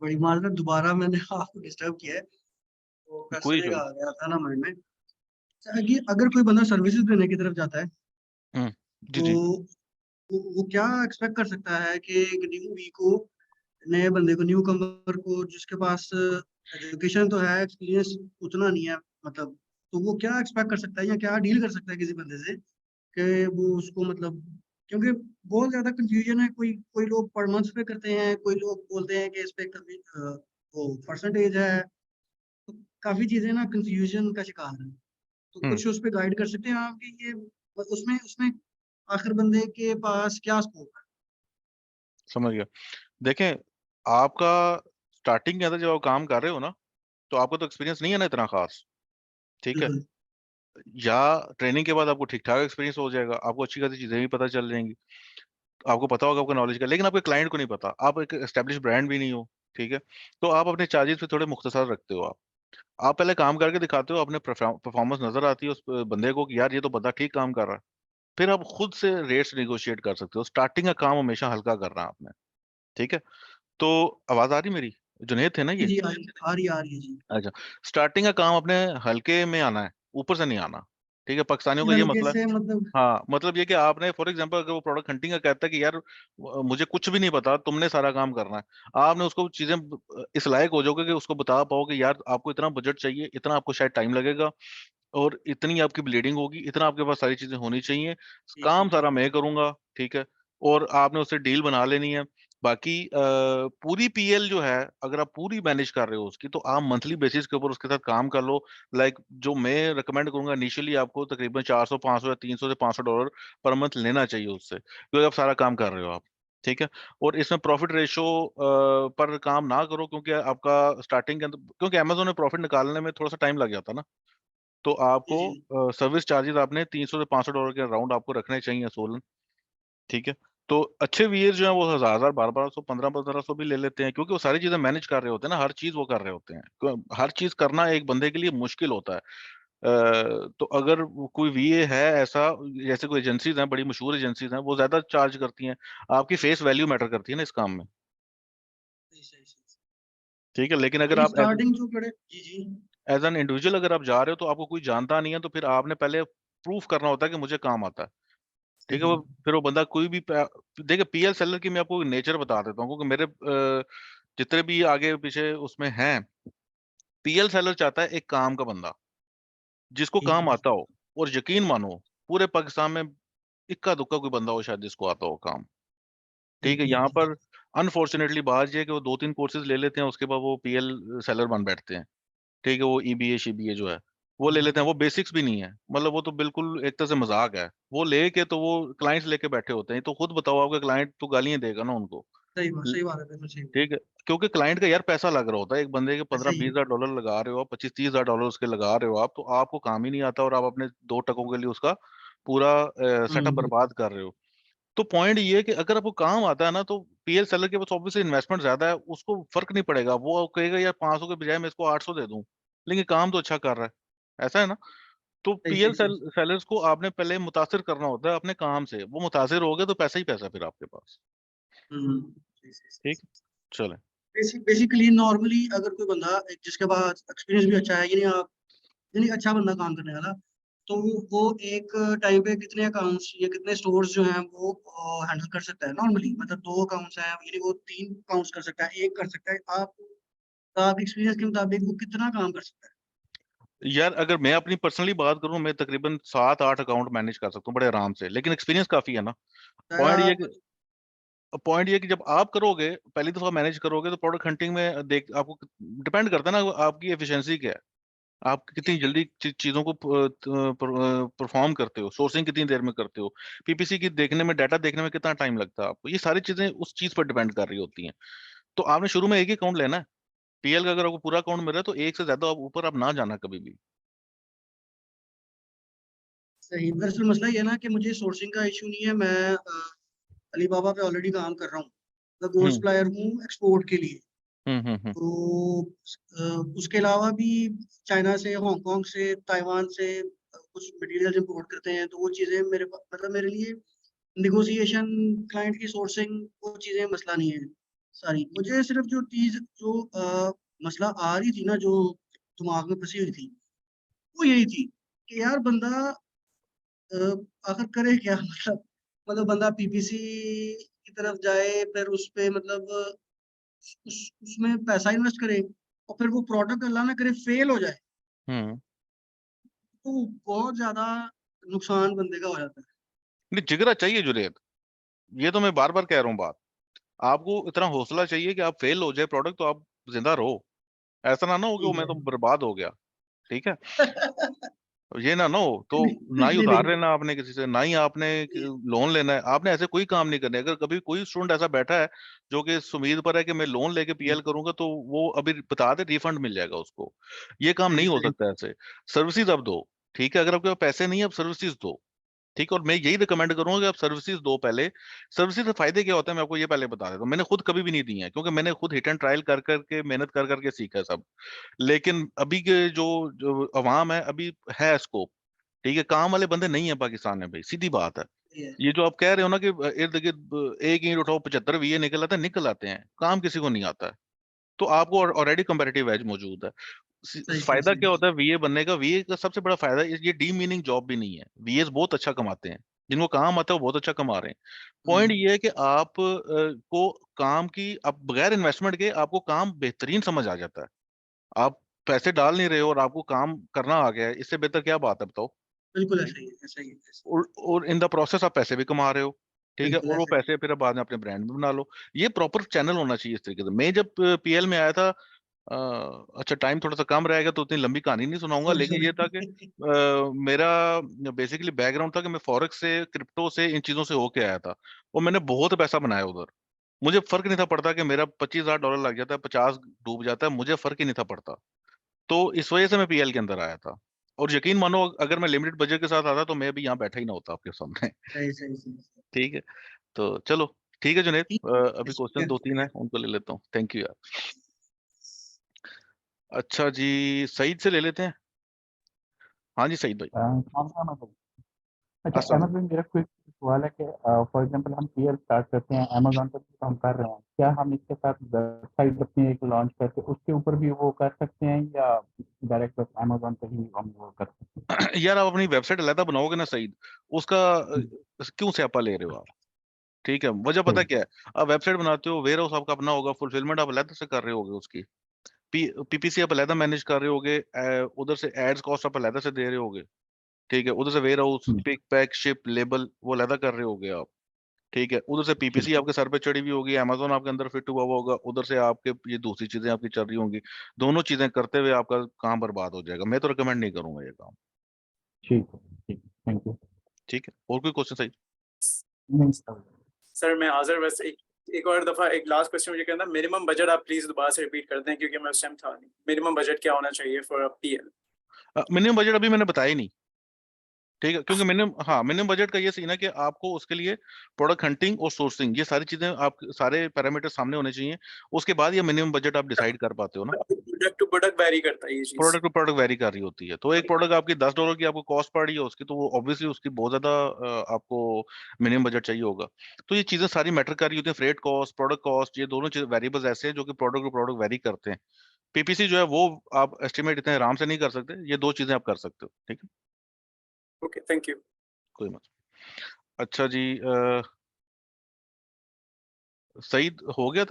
बड़ी माजरत, दोबारा मैंने आपको डिस्टर्ब किया है, तो कोई क्वेश्चन इशू एक नहीं। आ गया था ना माइंड में। अच्छा, कि अगर कोई बंदा सर्विसेज देने की तरफ जाता है जी तो जी। वो क्या एक्सपेक्ट कर सकता है कि एक न्यू वी को, नए बंदे को, न्यू कमर को, जिसके पास एजुकेशन तो है, एक्सपीरियंस उतना नहीं है, मतलब, तो वो क्या एक्सपेक्ट कर सकता है या क्या डील कर सकता है किसी बंदे से कि वो उसको, मतलब, क्योंकि बहुत ज्यादा कंफ्यूजन है। कोई कोई लोग पर मंथ पे करते हैं, कोई लोग बोलते हैं कि इस पे कभी वो परसेंटेज है, तो काफी चीजें ना कंफ्यूजन का शिकार है। तो कुछ उस पे गाइड कर सकते हैं आप कि ये उसमें उसमें आखिर बंदे के पास क्या स्कोप है? समझ गया। देखें, आपका स्टार्टिंग के अंदर जब आप काम कर रहे हो ना, तो आपको तो एक्सपीरियंस नहीं है ना इतना खास। ठीक है, बिल्कुल। या ट्रेनिंग के बाद आपको ठीक ठाक एक्सपीरियंस हो जाएगा, आपको अच्छी खासी चीजें भी पता चल जाएंगी, आपको पता होगा आपका नॉलेज का, लेकिन आपके क्लाइंट को नहीं पता, आप एक एस्टेब्लिश ब्रांड भी नहीं हो। ठीक है, तो आप अपने चार्जेस पे थोड़े मुख्तसर रखते हो। आप पहले काम करके दिखाते हो, अपने परफॉर्मेंस नजर आती है उस बंदे को कि यार ये तो बंदा ठीक काम कर रहा है, फिर आप खुद से रेट्स निगोशिएट कर सकते हो। स्टार्टिंग का काम हमेशा हल्का करना है आपने। ठीक है, तो आवाज आ रही मेरी? जुनेद थे ना जी ये? जी, आ रही है जी। अच्छा, स्टार्टिंग का काम अपने हल्के में आना है, ऊपर से नहीं आना। ठीक है, पाकिस्तानियों का ये हल्के मसला है। से मतलब? हाँ, मतलब ये कि आपने फॉर एग्जांपल अगर वो प्रोडक्ट हंटिंग का कहता है कि यार मुझे कुछ भी नहीं पता, तुमने सारा काम करना है, आपने उसको चीजें इस लायक हो जाओगे कि उसको बता पाओ कि यार आपको इतना बजट चाहिए, इतना आपको शायद टाइम लगेगा, और इतनी आपकी ब्लीडिंग होगी, इतना आपके पास सारी चीजें होनी चाहिए, ठीक है काम सारा मैं करूंगा। ठीक है, और आपने उससे डील बना लेनी है। बाकी पूरी पीएल जो है, अगर आप पूरी मैनेज कर रहे हो उसकी, तो आप मंथली बेसिस के ऊपर उसके साथ काम कर लो। लाइक जो मैं रिकमेंड करूंगा, इनिशियली आपको तकरीबन 400 500 या 300 से $500 पर मंथ लेना चाहिए उससे, क्योंकि आप सारा काम कर रहे हो आप। ठीक है, और इसमें प्रॉफिट रेशो पर काम ना करो, क्योंकि आपका स्टार्टिंग के अंदर, क्योंकि अमेजोन में प्रॉफिट निकालने में थोड़ा सा टाइम लग जाता है ना, तो जी आपको जी। सर्विस चार्जेस आपने $300 से $500 के अराउंड आपको रखने चाहिए सोलन। ठीक है, तो अच्छे वीएस जो है वो 1000 1200 1500 भी ले लेते हैं, क्योंकि वो सारी चीजें मैनेज कर रहे होते हैं ना, हर चीज वो कर रहे होते हैं। हर चीज करना एक बंदे के लिए मुश्किल होता है। तो अगर कोई वीए है ऐसा, जैसे कोई एजेंसीज हैं, बड़ी मशहूर एजेंसीज हैं, वो ज्यादा चार्ज करती हैं। आपकी फेस वैल्यू मैटर करती है ना इस काम में। सही सही सही। ठीक है, लेकिन अगर भाई आप स्टार्टिंग जो करे, जी जी। एज एन इंडिविजुअल अगर आप जा रहे हो, तो आपको कोई जानता नहीं है, तो फिर आपने पहले प्रूफ करना होता है कि मुझे काम आता है। ठीक है। वो फिर वो बंदा कोई भी देखिए, पीएल सेलर की मैं आपको नेचर बता देता हूँ, क्योंकि मेरे जितने भी आगे पीछे उसमें हैं, पीएल सेलर चाहता है एक काम का बंदा जिसको ठीक है काम आता हो। और यकीन मानो पूरे पाकिस्तान में इक्का दुक्का कोई बंदा हो शायद जिसको आता हो काम। ठीक है। यहाँ पर अनफॉर्चुनेटली बात ये है कि वो 2-3 कोर्सेज ले लेते हैं, उसके बाद वो पीएल सेलर बन बैठते हैं। ठीक है। वो ईबीए शीबीए जो है वो ले लेते हैं, वो बेसिक्स भी नहीं है, मतलब वो तो बिल्कुल एक तरह से मजाक है। वो लेके तो वो क्लाइंट्स लेके बैठे होते हैं। तो खुद बताओ, आपका क्लाइंट तो गालियां देगा ना उनको। सही बात है, बिल्कुल सही। ठीक है। क्योंकि क्लाइंट का यार पैसा लग रहा होता है, एक बंदे के ऐसे ही 15-20 हज़ार डॉलर लगा रहे हो आप, 25-30 हज़ार डॉलर उसके लगा रहे हो आप, तो आपको काम ही नहीं आता और आप अपने 2 टकों के लिए उसका पूरा सेटअप बर्बाद कर रहे हो। तो पॉइंट ये है कि अगर आपको काम आता है ना, तो पीएल सेलर के पास ऑब्वियसली इन्वेस्टमेंट ज्यादा है, उसको फर्क नहीं पड़ेगा। वो कहेगा यार 500 के बजाय मैं इसको 800 दे दूं, लेकिन काम तो अच्छा कर रहा है। ऐसा है ना। तो सही पीएल सही सही। सेलर्स को आपने पहले मुतासिर करना होता है अपने काम से। वो मुतासिर हो गए तो पैसा ही पैसा फिर आपके पास। सही। ठीक। चले। बेसिकली नॉर्मली अगर कोई बंदा जिसके पास एक्सपीरियंस भी अच्छा है, यानी आप यानी अच्छा बंदा काम करने वाला, तो वो एक टाइम पे कितने अकाउंट्स या कितने स्टोर्स जो हैं वो हैंडल कर सकता है नॉर्मली। मतलब 2 अकाउंट्स हैं, यानी वो 3 अकाउंट्स कर सकता है, एक कर सकता है। आप एक्सपीरियंस के मुताबिक वो कितना काम कर सकता है? यार अगर मैं अपनी पर्सनली बात करूं, मैं तकरीबन 7-8 अकाउंट मैनेज कर सकता हूँ बड़े आराम से, लेकिन एक्सपीरियंस काफी है ना। चाहे पॉइंट ये आप कि पॉइंट ये कि जब आप करोगे, पहली दफा मैनेज करोगे, तो प्रोडक्ट हंटिंग में देख आपको डिपेंड करता है ना आपकी एफिशिएंसी क्या है। आप कितनी जल्दी चीजों को परफॉर्म करते हो, सोर्सिंग कितनी देर में करते हो, पीपीसी की देखने में, डाटा देखने में कितना टाइम लगता है आपको, ये सारी चीजें उस चीज पर डिपेंड कर रही होती हैं। तो आपने शुरू में एक ही अकाउंट लेना है। पीएल का अगर आपको पूरा अकाउंट मिल रहा है तो एक से ज्यादा ऊपर आप ना जाना कभी भी। सही। दरअसल मसला ये है ना कि मुझे सोर्सिंग का इशू नहीं है। मैं अलीबाबा पे ऑलरेडी काम कर रहा हूँ, मैं गोल्ड हम्म सप्लायर हूँ एक्सपोर्ट के लिए। हम्म। तो उसके अलावा भी चाइना से, हांगकांग से, ताइवान से कुछ मटेरियल इंपोर्ट करते हैं। तो वो चीज़ें मेरे मतलब मेरे लिए निगोशिएशन, क्लाइंट की सोर्सिंग, वो चीज़ें मसला नहीं है सारी। मुझे सिर्फ जो चीज़ जो मसला आ रही थी ना, जो दिमाग में फंसी हुई थी, वो यही थी कि यार बंदा अ, आखिर करे क्या मतलब बंदा पीपीसी की तरफ जाए, फिर उस पे मतलब उसमें पैसा इन्वेस्ट करे, और फिर वो प्रोडक्ट अल्लाह ना करे फेल हो जाए, हम्म। तो बहुत ज्यादा नुकसान बंदे का हो जाता है। नहीं, जिगरा चाहिए जुरेद। ये तो मैं बार बार कह रहा हूँ बात। आपको इतना हौसला चाहिए कि आप फेल हो जाए प्रोडक्ट तो आप जिंदा रहो। ऐसा ना हो कि वो ठीक मैं है। तो बर्बाद हो गया। ठीक है। ये ना हो तो ना ही नहीं उधार नहीं लेना आपने किसी से, ना ही आपने लोन लेना है। आपने ऐसे कोई काम नहीं करने। अगर कभी कोई स्टूडेंट ऐसा बैठा है जो कि इस उम्मीद पर है कि मैं लोन लेके पीएल करूंगा, तो वो अभी बता दे रिफंड मिल जाएगा उसको। ये काम सही नहीं हो सही। सकता ऐसे। सर्विसेज अब दो। ठीक है। अगर आपके पास पैसे नहीं है, अब सर्विसेज दो। ठीक है। और मैं यही रिकमेंड करूंगा कि आप सर्विसेज दो पहले। सर्विसेज से फायदे क्या होता है मैं आपको ये पहले बता देता हूँ। मैंने खुद कभी भी नहीं दी है, क्योंकि मैंने खुद हिट एंड ट्रायल कर करके, मेहनत कर करके सीखा है सब। लेकिन अभी के जो जो अवाम है, अभी है स्कोप। ठीक है। काम वाले बंदे नहीं है पाकिस्तान में भाई, सीधी बात है। सही है। ये जो आप कह रहे हो ना कि इर्द गिर्द एक ईंट उठाओ 75 वीए निकल आते हैं, निकल आते हैं। काम किसी को नहीं आता है। तो आपको ऑलरेडी कंपेरेटिव एज मौजूद है। सही सही फायदा क्या सही। होता है वीए बनने का? वीए का सबसे बड़ा फायदा ये डी मीनिंग जॉब भी नहीं है। वीएस बहुत अच्छा कमाते हैं, जिनको काम आता है वो बहुत अच्छा कमा रहे हैं। पॉइंट ये है कि आप को काम की, आप बगैर इन्वेस्टमेंट के आपको काम बेहतरीन समझ आ जाता है। आप पैसे डाल नहीं रहे हो और आपको काम करना आ गया है, इससे बेहतर क्या बात है बताओ। बिल्कुल ऐसा ही है, ऐसा ही है, और इन द प्रोसेस आप पैसे भी कमा रहे हो। ठीक है। बिल्कुल और वो ऐसा ही पैसे फिर आप बाद में अपने ब्रांड में बना लो। ये प्रॉपर चैनल होना चाहिए इस तरीके से। मैं जब पीएल में आया था, अच्छा टाइम थोड़ा सा कम रहेगा तो उतनी लंबी कहानी नहीं सुनाऊंगा, सॉरी लेकिन ये था कि सॉरी। मेरा बेसिकली बैकग्राउंड था कि मैं फॉरेक्स से, क्रिप्टो से, इन चीजों से होके आया था। और मैंने बहुत पैसा बनाया उधर। मुझे फर्क नहीं था पड़ता कि मेरा 25,000 डॉलर लग जाता है, 50 डूब जाता है, मुझे फर्क ही नहीं था पड़ता। तो इस वजह से मैं पीएल के अंदर आया था। और यकीन मानो, अगर मैं लिमिटेड बजट के साथ आता तो मैं भी यहाँ बैठा ही ना होता आपके सामने। सही सही सही। ठीक है। तो चलो, ठीक है जुनेद। ठीक है, अभी क्वेश्चन शुक्रिया 2-3 है, शुक्रिया। उनको ले लेता हूँ। थैंक यू यार। अच्छा जी, सईद से ले लेते हैं। हाँ जी सईद भाई। काम का मतलब अच्छा अस्सलाम। अमेजोन मेरा क्विक सवाल है कि फॉर एग्जांपल हम पीएल स्टार्ट करते हैं अमेजोन पर भी हम कर रहे हैं, क्या हम इसके साथ वेबसाइट अपनी एक लॉन्च करके उसके ऊपर भी वो कर सकते हैं, या डायरेक्ट बस अमेजोन पे ही हम वो करते हैं। यार आप अपनी वेबसाइट अलग बनाओगे ना सईद, उसका क्यों स्यापा ले रहे हो आप? ठीक है, वजह पता ठीक क्या है? आप वेबसाइट बनाते हो, वेयर हाउस आपका अपना होगा, फुलफिलमेंट आप अलग से कर रहे होगे उसकी, पीपीसी आप अलग मैनेज कर रहे होगे, उधर से एड्स कॉस्ट आप अलग से दे रहे होगे, ठीक है, उधर से warehouse, pick pack ship label वो अलग कर रहे होगे आप, ठीक है, उधर से पीपीसी आपके सर पे चढ़ी हुई होगी, अमेजोन आपके अंदर फिट हुआ हुआ होगा, उधर से आपके ये दूसरी चीजें आपकी चल रही होंगी, दोनों चीजें करते हुए आपका काम बर्बाद हो जाएगा। मैं तो रिकमेंड नहीं करूंगा ये काम। ठीक है, ठीक, थैंक यू। ठीक है, और कोई क्वेश्चन सही? नहीं सर। सर मैं हाजिर, बस एक और दफा एक लास्ट क्वेश्चन मुझे करना, मिनिमम बजट आप प्लीज दोबारा से रिपीट कर दें क्योंकि मैं उस टाइम था नहीं। मिनिमम बजट क्या होना चाहिए फॉर पीएल? मिनिमम बजट अभी मैंने बताया ही नहीं, ठीक है, क्योंकि मिनिमम बजट का ये सीन है कि आपको उसके लिए प्रोडक्ट हंटिंग और सोर्सिंग ये सारी चीजें आप सारे पैरामीटर सामने होने चाहिए, उसके बाद ये मिनिमम बजट आप डिसाइड कर पाते हो ना। प्रोडक्ट टू प्रोडक्ट वेरी करता है ये चीज। प्रोडक्ट टू प्रोडक्ट वेरी कर रही होती है, तो एक प्रोडक्ट आपकी $10 की आपको कॉस्ट पड़ रही है उसकी, तो वो ऑब्वियसली उसकी बहुत ज्यादा आपको मिनिमम बजट चाहिए होगा। तो ये चीजें सारी मैटर कर रही होती है, फ्रेट कॉस्ट, प्रोडक्ट कॉस्ट, ये दोनों चीज वेरिएबल्स ऐसे हैं जो कि प्रोडक्ट टू प्रोडक्ट वेरी करते हैं। पीपीसी जो है वो आप एस्टिमेट इतने आराम से नहीं कर सकते, ये दो चीजें आप कर सकते हो, ठीक है। Okay, thank you. कोई मत। अच्छा जी, सईद हो गया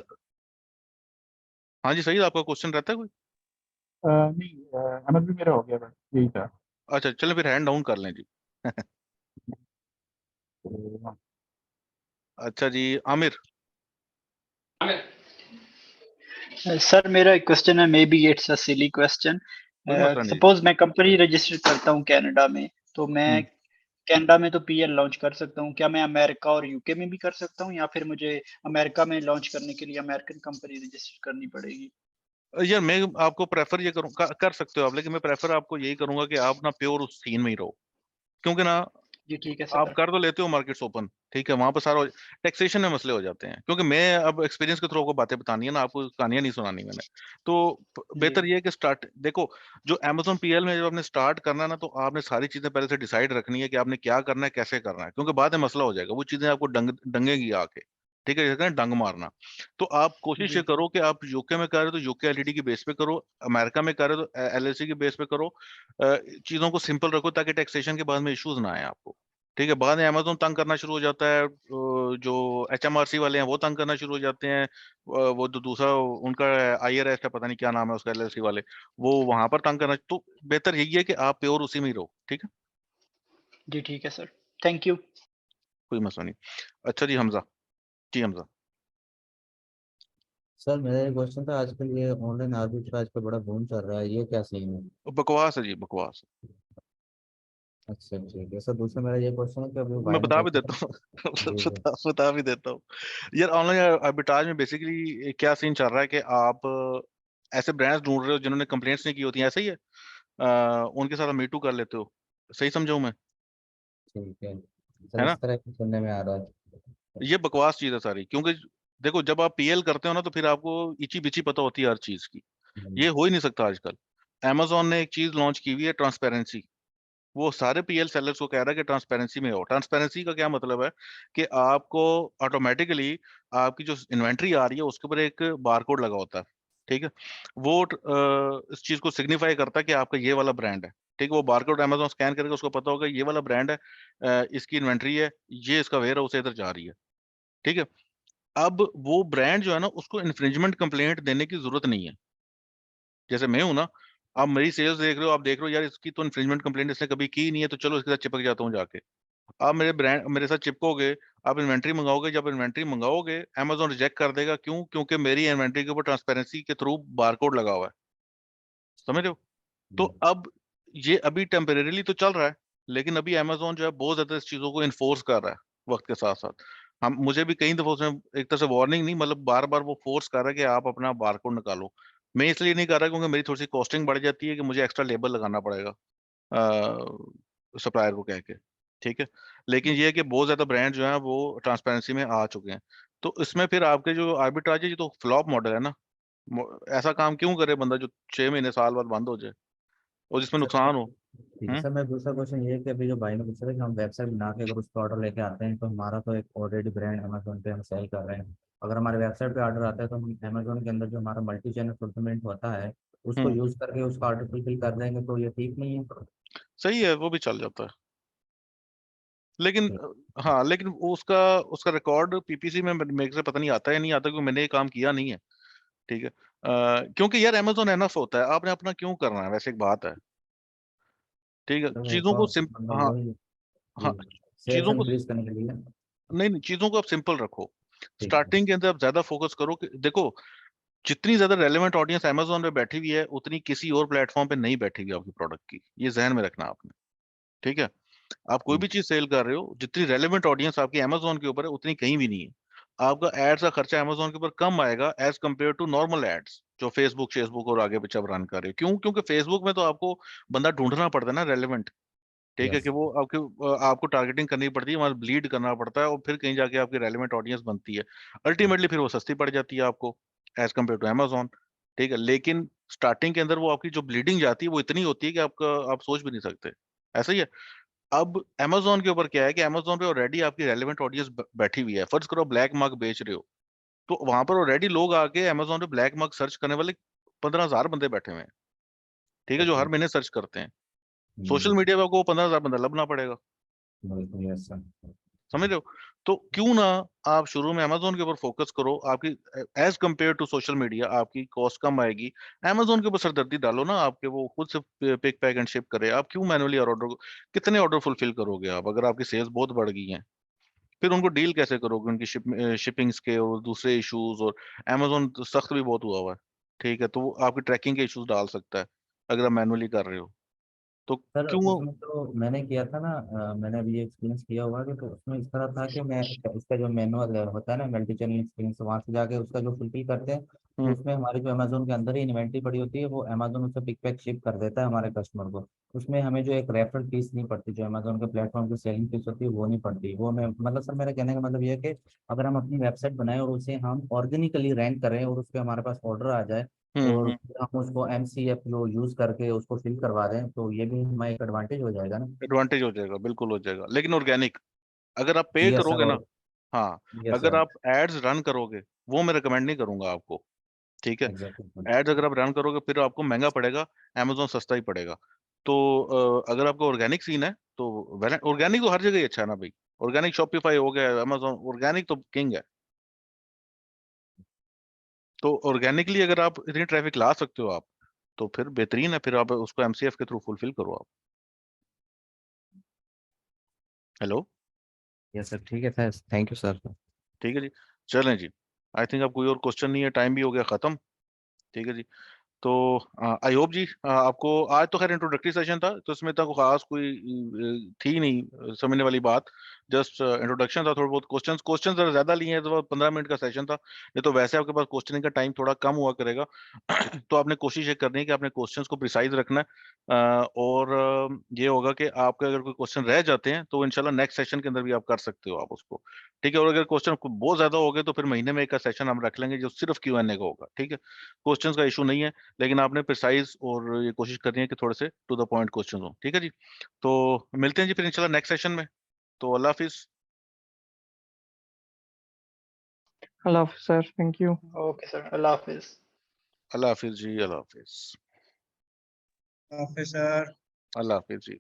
हाँ जी सईद, आपका क्वेश्चन रहता है कोई? नहीं अमर भी मेरा हो गया, बस यही था। अच्छा चलें फिर हैंड डाउन कर लें जी। तो, अच्छा जी आमिर। सर मेरा एक क्वेश्चन है, may be it's a silly question. कोई मसला नहीं। सपोज मैं कंपनी रजिस्टर करता हूँ कनाडा में, तो मैं हम्म। कनाडा में तो पीएल लॉन्च कर सकता हूँ, क्या मैं अमेरिका और यूके में भी कर सकता हूँ, या फिर मुझे अमेरिका में लॉन्च करने के लिए अमेरिकन कंपनी रजिस्टर करनी पड़ेगी? यार मैं आपको प्रेफर ये करूँ कर सकते हो आप, लेकिन मैं प्रेफर आपको यही करूंगा कि आप ना प्योर उस सीन में ही रहो, क्योंकि ना जी ठीक है आप सर। कर तो लेते हो मार्केट्स ओपन, ठीक है, वहां पर सारा टैक्सेशन में मसले हो जाते हैं, क्योंकि मैं अब एक्सपीरियंस के थ्रू आपको बातें बतानी है ना, आपको कहानियां नहीं सुनानी मैंने। तो जी बेहतर ये है कि स्टार्ट देखो, जो Amazon पीएल में जब आपने स्टार्ट करना है ना, तो आपने सारी चीजें पहले से डिसाइड रखनी है कि आपने क्या करना है, कैसे करना है, क्योंकि बाद में मसला हो जाएगा, वो चीजें आपको डंगेगी आके, ठीक है, जैसे कहते हैं डंग मारना। तो आप कोशिश जी ये करो कि आप यूके में कर रहे हो तो यूके एलटीडी की बेस पे करो, अमेरिका में कर रहे हो तो एलएलसी की बेस पे करो, चीजों को सिंपल रखो ताकि टैक्सेशन के बाद में इश्यूज ना आए आपको, ठीक है। बाद में अमेजोन तंग करना शुरू हो जाता है, जो एचएमआरसी वाले हैं वो तंग करना शुरू हो जाते हैं, वो जो दूसरा उनका आईआरएस है, पता नहीं क्या नाम है उसका, एलएलसी वाले, वो वहां पर तंग करना। तो बेहतर यही है कि आप प्योर उसी में ही रहो, ठीक है। जी ठीक है सर, थैंक यू। कोई मसला नहीं। अच्छा जी हमजा। जी हमजा। सर मेरा एक क्वेश्चन था, आजकल ये ऑनलाइन आर्बिट्राज पे बड़ा बूम चल रहा है, ये क्या सीन है? बकवास है जी, बकवास। अच्छा ठीक है सर, दूसरा मेरा ये क्वेश्चन है कि अभी मैं भाई ने बता भी पूछा देता था। हूँ जी जी। बता भी देता हूँ। यार ऑनलाइन आर्बिट्राज में बेसिकली क्या सीन चल रहा है कि आप ऐसे ब्रांड्स ढूंढ रहे हो जिन्होंने कंप्लेंट्स नहीं की होती हैं, ऐसा ही है, उनके साथ मीटू कर लेते हो, सही समझाऊं मैं? ठीक है सर, है ना, इस तरह की सुनने में आ रहा है। ये बकवास चीज है सारी, क्योंकि देखो जब आप पीएल करते हो ना, तो फिर आपको इची बिची पता होती है हर चीज की, ये हो ही नहीं सकता आजकल। Amazon ने एक चीज लॉन्च की हुई है, ट्रांसपेरेंसी। वो सारे पीएल सेलर्स को कह रहा है कि ट्रांसपेरेंसी में हो। ट्रांसपेरेंसी का क्या मतलब है कि आपको ऑटोमेटिकली आपकी जो इन्वेंट्री आ रही है उसके ऊपर एक बारकोड लगा होता है, ठीक है, वो इस चीज को सिग्निफाई करता है कि आपका ये वाला ब्रांड है, ठीक है। वो बारकोड Amazon स्कैन करके उसको पता होगा ये वाला ब्रांड है, इसकी इन्वेंट्री है, ये इसका वेयर हाउस इधर जा रही है, ठीक है। अब वो ब्रांड जो है ना, उसको इन्फ्रिंजमेंट कंप्लेंट देने की जरूरत नहीं है। जैसे मैं हूं ना, आप मेरी सेल्स देख रहे हो, आप देख रहे हो यार इसकी तो इन्फ्रिंजमेंट कंप्लेंट इसने कभी की नहीं है, तो चलो इसके साथ चिपक जाता हूँ जाके। आप मेरे साथ चिपकोगे, आप इन्वेंट्री मंगाओगे, जब इन्वेंट्री मंगाओगे Amazon रिजेक्ट कर देगा, क्यों? क्योंकि मेरी इन्वेंट्री के ऊपर ट्रांसपेरेंसी के थ्रू बारकोड लगा हुआ है, समझ रहे हो? तो अब ये अभी टेम्परेरीली तो चल रहा है, लेकिन अभी Amazon जो है बहुत ज्यादा इस चीजों को इन्फोर्स कर रहा है वक्त के साथ साथ। हम मुझे भी कई दफा उसमें एक तरह से वार्निंग नहीं, मतलब बार बार वो फोर्स कर रहा है कि आप अपना बारकोड निकालो। मैं इसलिए नहीं कर रहा क्योंकि मेरी थोड़ी सी कॉस्टिंग बढ़ जाती है कि मुझे एक्स्ट्रा लेबल लगाना पड़ेगा सप्लायर को कह के, ठीक है। लेकिन ये है कि बहुत ज्यादा ब्रांड जो है वो ट्रांसपेरेंसी में आ चुके हैं, तो इसमें फिर आपके जो आर्बिट्राज है ये तो फ्लॉप मॉडल है ना। ऐसा काम क्यों करे बंदा जो 6 महीने साल बाद बंद हो जाए और जिसमें सर नुकसान हो। ठीक है सर, मैं दूसरा क्वेश्चन ये है कि अभी जो भाई ने पूछा था कि हम वेबसाइट बना के अगर उस पर ऑर्डर लेके आते हैं, तो हमारा तो एक ऑलरेडी ब्रांड अमेजोन पे हम सेल कर रहे हैं, अगर हमारे वेबसाइट पे ऑर्डर आता है तो हम अमेजोन के अंदर जो हमारा मल्टी चैनल फुलफिलमेंट होता है उसको यूज करके उसका ऑर्डर फुलफिल कर देंगे तो ये ठीक नहीं है। सही है, वो भी चल जाता है। लेकिन हाँ, लेकिन वो उसका उसका रिकॉर्ड पीपीसी में मेरे से पता नहीं आता है नहीं आता, क्योंकि मैंने ये काम किया नहीं है। ठीक है, क्योंकि यार अमेज़न एनफ होता है, आपने अपना क्यों करना है, वैसे एक बात है। ठीक है, तो चीजों को मतलब हाँ वही हाँ, सेल्स चीजों को इंक्रीज करने के लिए। नहीं नहीं, चीजों को आप सिंपल रखो। ठीक है। स्टार्टिंग के अंदर आप ज्यादा फोकस करो कि देखो, जितनी ज्यादा रेलेवेंट ऑडियंस अमेज़न पे बैठी हुई है, उतनी किसी और प्लेटफॉर्म पे नहीं बैठी हुई आपकी प्रोडक्ट की। ये जहन में रखना आपने। ठीक है, आप कोई भी चीज सेल कर रहे हो, जितनी रेलेवेंट ऑडियंस आपकी अमेज़न के ऊपर है, उतनी कहीं भी नहीं है। आपका एड्स का खर्चा अमेज़न के ऊपर कम आएगा as compare to normal ads जो फेसबुक और आगे पीछे आप रन कर रहे हो। क्यों? क्योंकि फेसबुक में तो आपको बंदा ढूंढना पड़ता है ना रेलेवेंट। ठीक है, कि यस वो आपको टारगेटिंग करनी पड़ती है, वहां ब्लीड करना पड़ता है, और फिर कहीं जाके आपकी रेलेवेंट ऑडियंस बनती है। अल्टीमेटली फिर वो सस्ती पड़ जाती है आपको एज कम्पेयर टू अमेज़न। ठीक है, लेकिन स्टार्टिंग के अंदर वो आपकी जो ब्लीडिंग जाती है वो इतनी होती है कि आप सोच भी नहीं सकते। ऐसा ही है। अब अमेज़न के ऊपर क्या है कि अमेज़न पे ऑलरेडी आपकी रेलेवेंट ऑडियंस बैठी हुई है। फर्ज करो ब्लैक मार्क बेच रहे हो, तो वहां पर ऑलरेडी लोग आके अमेज़न पे ब्लैक मार्क सर्च करने वाले 15,000 बंदे बैठे हुए हैं। ठीक है, जो हर महीने सर्च करते हैं। सोशल मीडिया पे आपको 15,000 बंदा लभना पड़ेगा। बिल्कुल यस सर। समझ रहे हो? तो क्यों ना आप शुरू में अमेज़न के ऊपर फोकस करो। आपकी as compare to social media आपकी कॉस्ट कम आएगी। अमेज़न के ऊपर सरदर्दी डालो ना, आपके वो खुद से पिक पैक एंड शिप करे। आप क्यों मैनुअली ऑर्डर, कितने ऑर्डर फुलफिल करोगे आप अगर आपकी सेल्स बहुत बढ़ गई हैं? फिर उनको डील कैसे करोगे उनकी शिपिंग्स के और दूसरे इश्यूज? और अमेज़न तो सख्त भी बहुत हुआ हुआ है। ठीक है, तो वो आपकी ट्रैकिंग के इश्यूज डाल सकता है अगर आप मैनुअली कर रहे हो। तो सर क्यों? उसमें तो मैंने किया था ना, मैंने अभी ये एक्सपीरियंस किया हुआ कि तो उसमें इस तरह था कि मैं इसका जो मैनुअल होता है ना मल्टी चैनल एक्सपीरियंस, वहाँ से जाके उसका जो फुलफिल करते हैं तो उसमें हमारी जो अमेजोन के अंदर ही इन्वेंट्री पड़ी होती है, वो अमेजोन उससे पिक पैक शिप कर देता है हमारे कस्टमर को। उसमें हमें जो एक रेफरल फीस नहीं पड़ती, जो अमेजोन के प्लेटफॉर्म की सेलिंग फीस होती है वो नहीं पड़ती। वो मैं मतलब सर मेरा कहने का मतलब ये है कि अगर हम अपनी वेबसाइट बनाएं और उसे हम ऑर्गेनिकली रैंक करें और उस पर हमारे पास ऑर्डर आ जाए और फिर हम उसको MCF जो यूज करके उसको फिल करवा दें, तो ये भी हमारा एक एडवांटेज हो जाएगा ना। एडवांटेज हो जाएगा, बिल्कुल हो जाएगा, लेकिन ऑर्गेनिक अगर आप पे यस सर। करोगे ना। और हाँ, यस अगर सर। आप एड्स रन करोगे, वो मैं रिकमेंड नहीं करूंगा आपको। ठीक है, एग्जैक्टली। एड्स अगर आप रन करोगे फिर आपको महंगा पड़ेगा, अमेज़न सस्ता ही पड़ेगा। तो अगर आपको ऑर्गेनिक सीन है तो ऑर्गेनिक तो हर जगह ही अच्छा है ना भाई। ऑर्गेनिक शॉपिफाई हो गया, अमेज़न ऑर्गेनिक तो किंग है। तो ऑर्गेनिकली अगर आप इतनी ट्रैफिक ला सकते हो आप, तो फिर बेहतरीन है, फिर आप उसको एमसीएफ के थ्रू फुलफिल करो आप। हेलो, यस सर ठीक है सर, थैंक यू सर। ठीक है जी, चलें जी। आई थिंक अब कोई और क्वेश्चन नहीं है, टाइम भी हो गया खत्म। ठीक है जी, तो आई होप जी आपको आज तो खैर इंट्रोडक्टरी सेशन था, तो इसमें तो खास कोई थी नहीं समझने वाली बात। जस्ट इंट्रोडक्शन था, थोड़ा बहुत क्वेश्चंस जरा ज्यादा लिए हैं, तो 15 मिनट का सेशन था। नहीं तो वैसे आपके पास क्वेश्चनिंग का टाइम थोड़ा कम हुआ करेगा। तो आपने कोशिश ये करनी है कि आपने क्वेश्चंस को प्रिसाइज रखना है। और ये होगा कि आपके अगर कोई क्वेश्चन रह जाते हैं तो इंशाल्लाह नेक्स्ट सेशन के अंदर भी आप कर सकते हो आप उसको। ठीक है, और अगर क्वेश्चन बहुत ज्यादा हो गए तो फिर महीने में एक का सेशन हम रख लेंगे जो सिर्फ Q&A का होगा। ठीक है, क्वेश्चंस का इशू नहीं है, लेकिन आपने प्रिसाइज और ये कोशिश करनी है कि थोड़े से टू द पॉइंट क्वेश्चन हो। ठीक है जी, तो मिलते हैं जी फिर इंशाल्लाह नेक्स्ट सेशन में। तो अल्लाह हाफिज। अल्लाह हाफिज sir, thank you. Okay sir, अल्लाह हाफिज। अल्लाह हाफिज जी, अल्लाह हाफिज। ऑफिसर अल्लाह हाफिज जी।